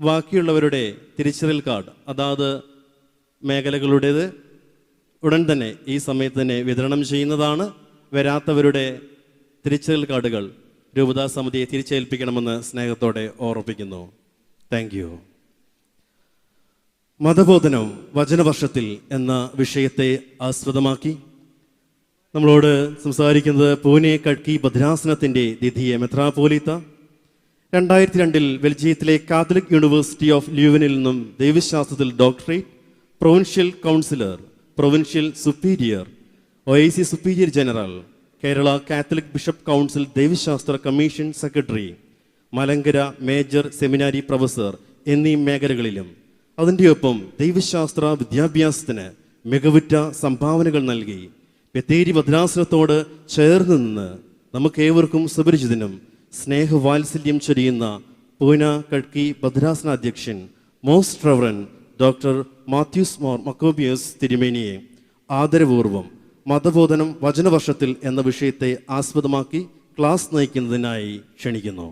ബാക്കിയുള്ളവരുടെ തിരിച്ചറിയൽ കാർഡ് അതാത് മേഖലകളുടേത് ഉടൻ തന്നെ ഈ സമയത്ത് തന്നെ വിതരണം ചെയ്യുന്നതാണ്. വരാത്തവരുടെ തിരിച്ചറിയൽ കാർഡുകൾ രൂപതാ സമിതിയെ തിരിച്ചേൽപ്പിക്കണമെന്ന് സ്നേഹത്തോടെ ഓർമ്മിപ്പിക്കുന്നു. Thank you. മതബോധനം വചനവർഷത്തിൽ എന്ന വിഷയത്തെ ആസ്പദമാക്കി നമ്മളോട് സംസാരിക്കുന്നത് പൂനെ കട്കി ഭദ്രാസനത്തിൻ്റെ ദിദിയെ മെത്രാപോലീത്ത. 2002 ബെൽജിയത്തിലെ കാത്തലിക് യൂണിവേഴ്സിറ്റി ഓഫ് ല്യൂവനിൽ നിന്നും ദൈവശാസ്ത്രത്തിൽ doctorate, provincial councillor, provincial superior, OIC superior general, Kerala Catholic bishop council ദൈവശാസ്ത്ര commission secretary, Malankara major seminary professor എന്നീ മേഖലകളിലും അതിൻ്റെ ഒപ്പം ദൈവശാസ്ത്ര വിദ്യാഭ്യാസത്തിന് മികവുറ്റ സംഭാവനകൾ നൽകി ബത്തേരി ഭദ്രാസനത്തോട് ചേർന്ന് നിന്ന് നമുക്കേവർക്കും സുപരിചിതനും സ്നേഹവാത്സല്യം ചൊരിയുന്ന പൂന കട്കി ഭദ്രാസന അധ്യക്ഷൻ most reverend doctor Mathews Mor മക്കോബിയസ് തിരുമേനിയെ ആദരപൂർവ്വം മതബോധനം വചനവർഷത്തിൽ എന്ന വിഷയത്തെ ആസ്പദമാക്കി ക്ലാസ് നയിക്കുന്നതിനായി ക്ഷണിക്കുന്നു.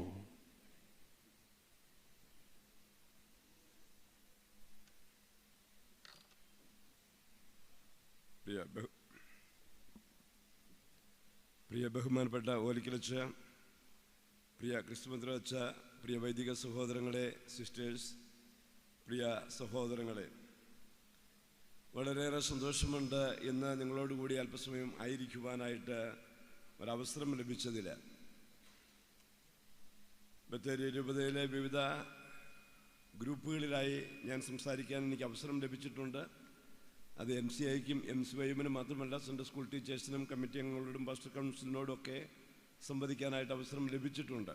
പ്രിയ ബഹുമാനപ്പെട്ട ഓലിക്കലച്ച, പ്രിയ ക്രിസ്തുമന്ത്രി അച്ഛ, പ്രിയ വൈദിക സഹോദരങ്ങളെ, സിസ്റ്റേഴ്സ്, പ്രിയ സഹോദരങ്ങളെ, വളരെയേറെ സന്തോഷമുണ്ട് ഇന്ന് നിങ്ങളോടുകൂടി അല്പസമയം ആയിരിക്കുവാനായിട്ട് ഒരവസരം ലഭിച്ചതിൽ. ബത്തേരി രൂപതയിലെ വിവിധ ഗ്രൂപ്പുകളിലായി ഞാൻ സംസാരിക്കാൻ എനിക്ക് അവസരം ലഭിച്ചിട്ടുണ്ട്. അത് MCIക്കും MCYM-നും മാത്രമല്ല, സെൻട്രൽ സ്കൂൾ ടീച്ചേഴ്സിനും കമ്മിറ്റി അംഗങ്ങളോടും പാസ്റ്റർ കൗൺസിലിനോടൊക്കെ സംവദിക്കാനായിട്ട് അവസരം ലഭിച്ചിട്ടുണ്ട്.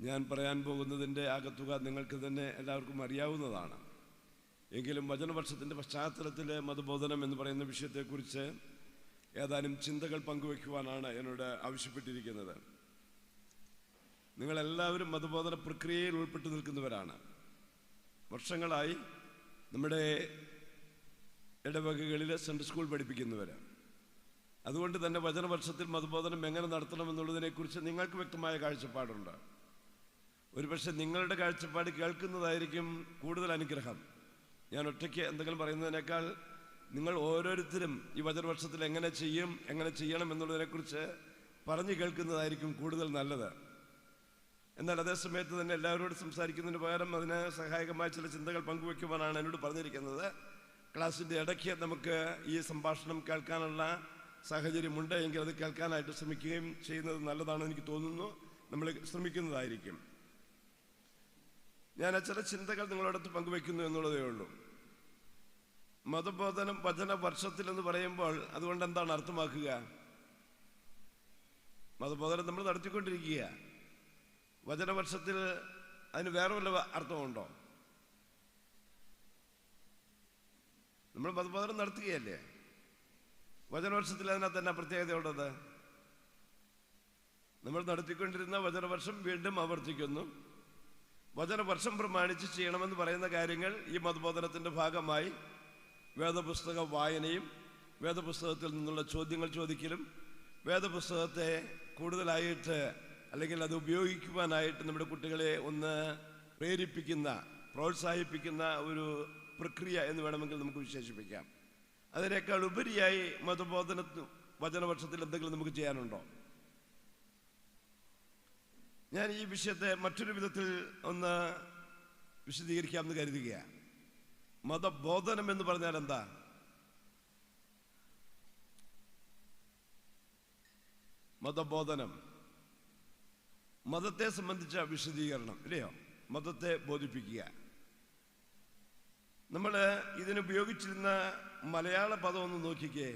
ഞാൻ പറയാൻ പോകുന്നതിൻ്റെ ആകത്തുക നിങ്ങൾക്ക് തന്നെ എല്ലാവർക്കും അറിയാവുന്നതാണ്. എങ്കിലും വചനവർഷത്തിൻ്റെ പശ്ചാത്തലത്തിൽ മതബോധനം എന്ന് പറയുന്ന വിഷയത്തെക്കുറിച്ച് ഏതാനും ചിന്തകൾ പങ്കുവയ്ക്കുവാനാണ് എന്നോട് ആവശ്യപ്പെട്ടിരിക്കുന്നത്. നിങ്ങളെല്ലാവരും മതബോധന പ്രക്രിയയിൽ ഉൾപ്പെട്ടു നിൽക്കുന്നവരാണ്. വർഷങ്ങളായി നമ്മുടെ ഇടവകകളിൽ സെൻട്രൽ സ്കൂൾ പഠിപ്പിക്കുന്നവർ. അതുകൊണ്ട് തന്നെ വചനവർഷത്തിൽ മതബോധനം എങ്ങനെ നടത്തണമെന്നുള്ളതിനെക്കുറിച്ച് നിങ്ങൾക്ക് വ്യക്തമായ കാഴ്ചപ്പാടുണ്ട്. ഒരുപക്ഷെ നിങ്ങളുടെ കാഴ്ചപ്പാട് കേൾക്കുന്നതായിരിക്കും കൂടുതൽ അനുഗ്രഹം. ഞാൻ ഒറ്റയ്ക്ക് എന്തെങ്കിലും പറയുന്നതിനേക്കാൾ നിങ്ങൾ ഓരോരുത്തരും ഈ വചനവർഷത്തിൽ എങ്ങനെ ചെയ്യണം എന്നുള്ളതിനെക്കുറിച്ച് പറഞ്ഞു കേൾക്കുന്നതായിരിക്കും കൂടുതൽ നല്ലത്. എന്നാൽ അതേസമയത്ത് തന്നെ എല്ലാവരോടും സംസാരിക്കുന്നതിന് പകരം അതിന് സഹായകമായ ചില ചിന്തകൾ പങ്കുവയ്ക്കുവാനാണ് എന്നോട് പറഞ്ഞിരിക്കുന്നത്. ക്ലാസ്സിൻ്റെ ഇടയ്ക്ക് നമുക്ക് ഈ സംഭാഷണം കേൾക്കാനുള്ള സാഹചര്യമുണ്ട് എങ്കിൽ അത് കേൾക്കാനായിട്ട് ശ്രമിക്കുകയും ചെയ്യുന്നത് നല്ലതാണെന്ന് എനിക്ക് തോന്നുന്നു. നമ്മൾ ശ്രമിക്കുന്നതായിരിക്കും. ഞാൻ ചില ചിന്തകൾ നിങ്ങളോടൊത്ത് പങ്കുവയ്ക്കുന്നു എന്നുള്ളതേ ഉള്ളൂ. മതബോധനം വചന വർഷത്തിൽ എന്ന് പറയുമ്പോൾ അതുകൊണ്ട് എന്താണ് അർത്ഥമാക്കുക? മതബോധനം നമ്മൾ നടത്തിക്കൊണ്ടിരിക്കുക. വചനവർഷത്തിൽ അതിന് വേറെ വല്ല അർത്ഥമുണ്ടോ? നമ്മൾ മതബോധനം നടത്തുകയല്ലേ. വചനവർഷത്തിൽ അതിനകത്ത് തന്നെ പ്രത്യേകതയുള്ളത്. നമ്മൾ നടത്തിക്കൊണ്ടിരുന്ന വചനവർഷം വീണ്ടും ആവർത്തിക്കുന്നു. വചനവർഷം പ്രമാണിച്ച് ചെയ്യണമെന്ന് പറയുന്ന കാര്യങ്ങൾ ഈ മതബോധനത്തിൻ്റെ ഭാഗമായി വേദപുസ്തക വായനയും വേദപുസ്തകത്തിൽ നിന്നുള്ള ചോദ്യങ്ങൾ ചോദിക്കലും വേദപുസ്തകത്തെ കൂടുതലായിട്ട് അല്ലെങ്കിൽ അത് ഉപയോഗിക്കുവാനായിട്ട് നമ്മുടെ കുട്ടികളെ ഒന്ന് പ്രേരിപ്പിക്കുന്ന, പ്രോത്സാഹിപ്പിക്കുന്ന ഒരു പ്രക്രിയ എന്ന് വേണമെങ്കിൽ നമുക്ക് വിശേഷിപ്പിക്കാം. അതിനേക്കാൾ ഉപരിയായി വചനവർഷത്തിൽ എന്തെങ്കിലും നമുക്ക് ചെയ്യാനുണ്ടോ? ഞാൻ ഈ വിഷയത്തെ മറ്റൊരു വിധത്തിൽ ഒന്ന് വിശദീകരിക്കാമെന്ന് കരുതുകയാണ്. മതബോധനം എന്ന് പറഞ്ഞാൽ എന്താ? മതബോധനം മതത്തെ സംബന്ധിച്ച വിശദീകരണം, ഇല്ലയോ? മതത്തെ ബോധിപ്പിക്കുക. നമ്മൾ ഇതിനുപയോഗിച്ചിരുന്ന മലയാള പദം ഒന്ന് നോക്കിക്കേ.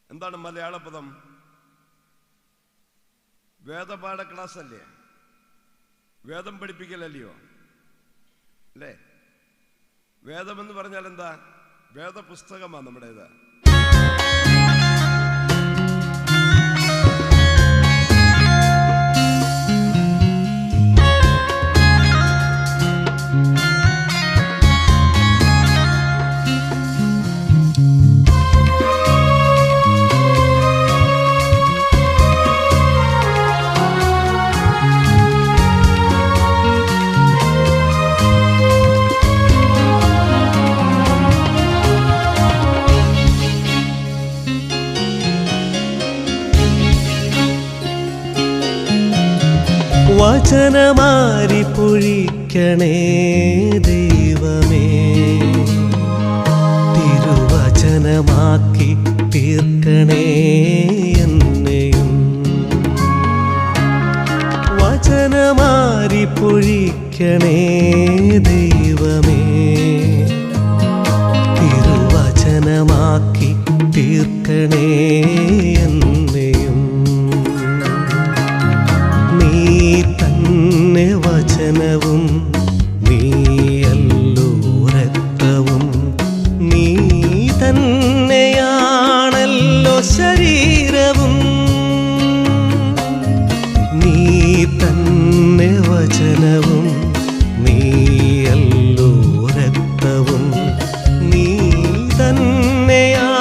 എന്താണ് മലയാള പദം? വേദപാഠ ക്ലാസ് അല്ലേ? വേദം പഠിപ്പിക്കലല്ലയോ? അല്ലേ? വേദമെന്ന് പറഞ്ഞാൽ എന്താ? വേദപുസ്തകമാണ് നമ്മുടേത്. വചനമാരി പൊഴിക്കണേ ദൈവമേ, തിരുവചനമാക്കി തീർക്കണേ എന്നെയും. വചനമാരി പൊഴിക്കണേ ദൈവമേ, തിരുവചനമാക്കി തീർക്കണേ എന്നെയും. തന്നെ വചനവും നീയല്ലോ രക്തവും, നീ തന്നെയാണല്ലോ ശരീരവും. നീ തന്നെ വചനവും നീയല്ലോ രക്തവും, നീ തന്നെയാണല്ലോ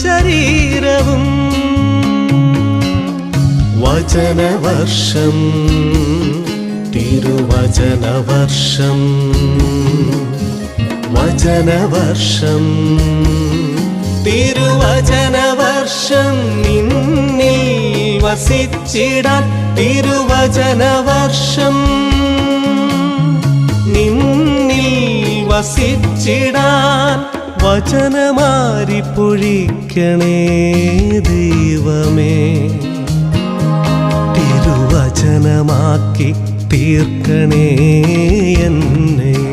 ശരീരവും. വചനവർഷം തിരുവചനവർഷം, വചനവർഷം തിരുവചനവർഷം, നിന്നിൽ വസിച്ചിടാൻ തിരുവചനവർഷം, നിന്നിൽ വസിച്ചിടാൻ വചനമാരി പൊഴിക്കണേ ദൈവമേ, തിരുവചനമാക്കി തീർക്കണേ എന്നെയും.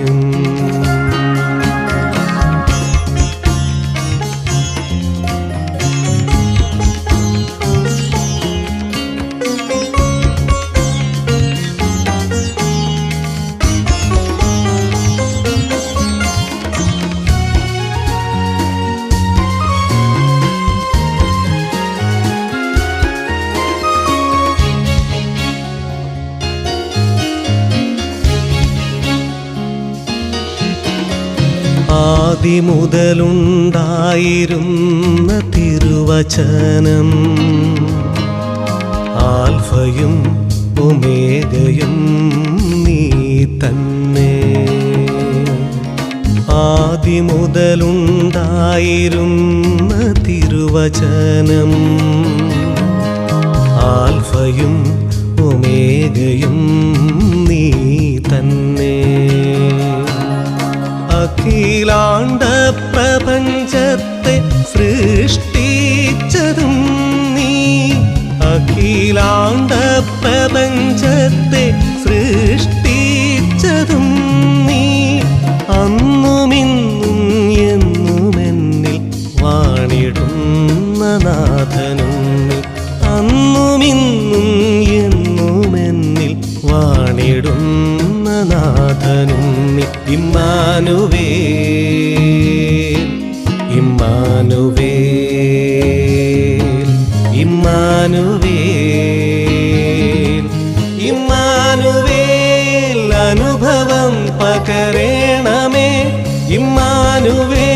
ആദിമുതലുണ്ടായിരുന്ന തിരുവചനം, ആൽഫയും ഒമേഗയും നീ തന്നെ. ആദിമുതലുണ്ടായിരുന്ന തിരുവചനം, ആൽഫയും ഒമേഗയും നീ തന്നെ. അഖിലാണ്ട പ്രപഞ്ചത്തെ സൃഷ്ടിച്ചതും നീ, അഖിലാണ്ട പ്രപഞ്ചത്തെ സൃഷ്ടിച്ചതും നീ, അന്നുമിന്നും ഇമ്മാനുവേൽ ഇമ്മാനുവേൽ ഇമ്മാനുവേൽ ഇമ്മാനുവേൽ അനുഭവം പകരണമേ ഇമ്മാനുവേൽ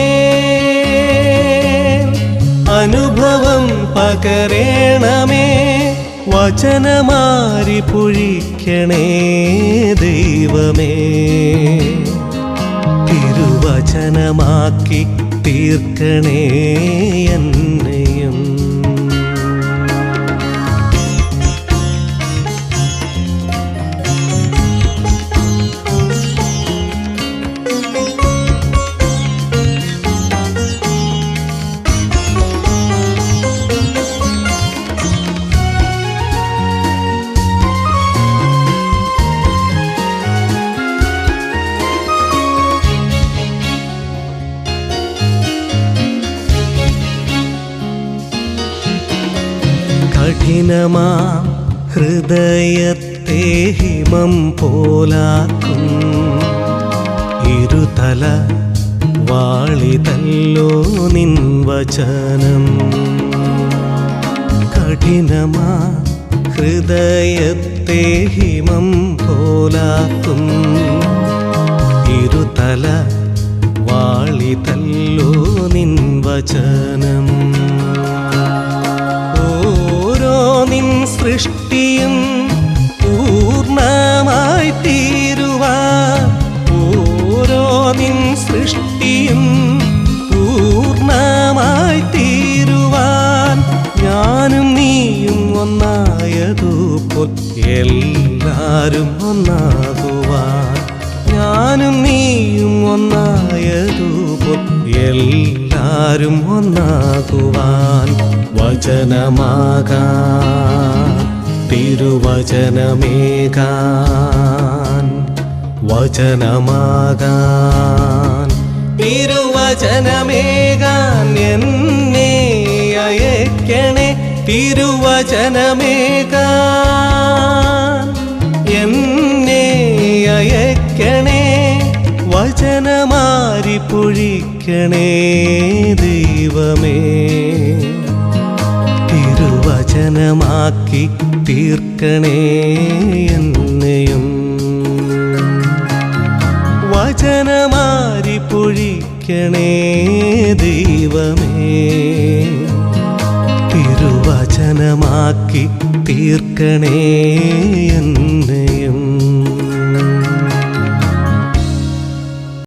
അനുഭവം പകരണമേ വചനമാരി പൊഴിക്കണേ ദൈവമേ തിരുവചനമാക്കി തീർക്കണേ എന്നെയും കഠിനമാ ഹൃദയത്തെ ഹിമം പോലാക്കും ഇരുതല വാളിതല്ലോ നിൻ വചനം കഠിനമാ ഹൃദയത്തെ ഹിമം പോലാക്കും ഇരുതല വാളിതല്ലോ നിൻ വചനം നിൻ സൃഷ്ടിയും പൂർണ്ണമായി തീരുവാൻ ഓരോ നിൻ സൃഷ്ടിയും പൂർണ്ണമായി തീരുവാൻ ഞാനും നീയും ഒന്നായതുപോൽ എല്ലാരും ഒന്നാകുവാൻ ഞാനും നീയും ഒന്നായതുപോൽ എല്ലാരും ഒന്നാകുവാൻ വചനമാകാൻ തിരുവചനമേകാൻ വചനമാകാൻ തിരുവചനമേകാൻ എന്നെ അയക്കണേ തിരുവചനമേകാൻ എന്നെ അയക്കണേ വചനമാരി പൊഴിക്കണേ ദൈവമേ തിരുവചനമാക്കി തീർക്കണേ എന്നെയും വചനമാരി പൊഴിക്കണേ ദൈവമേ തിരുവചനമാക്കി തീർക്കണേ എന്നെയും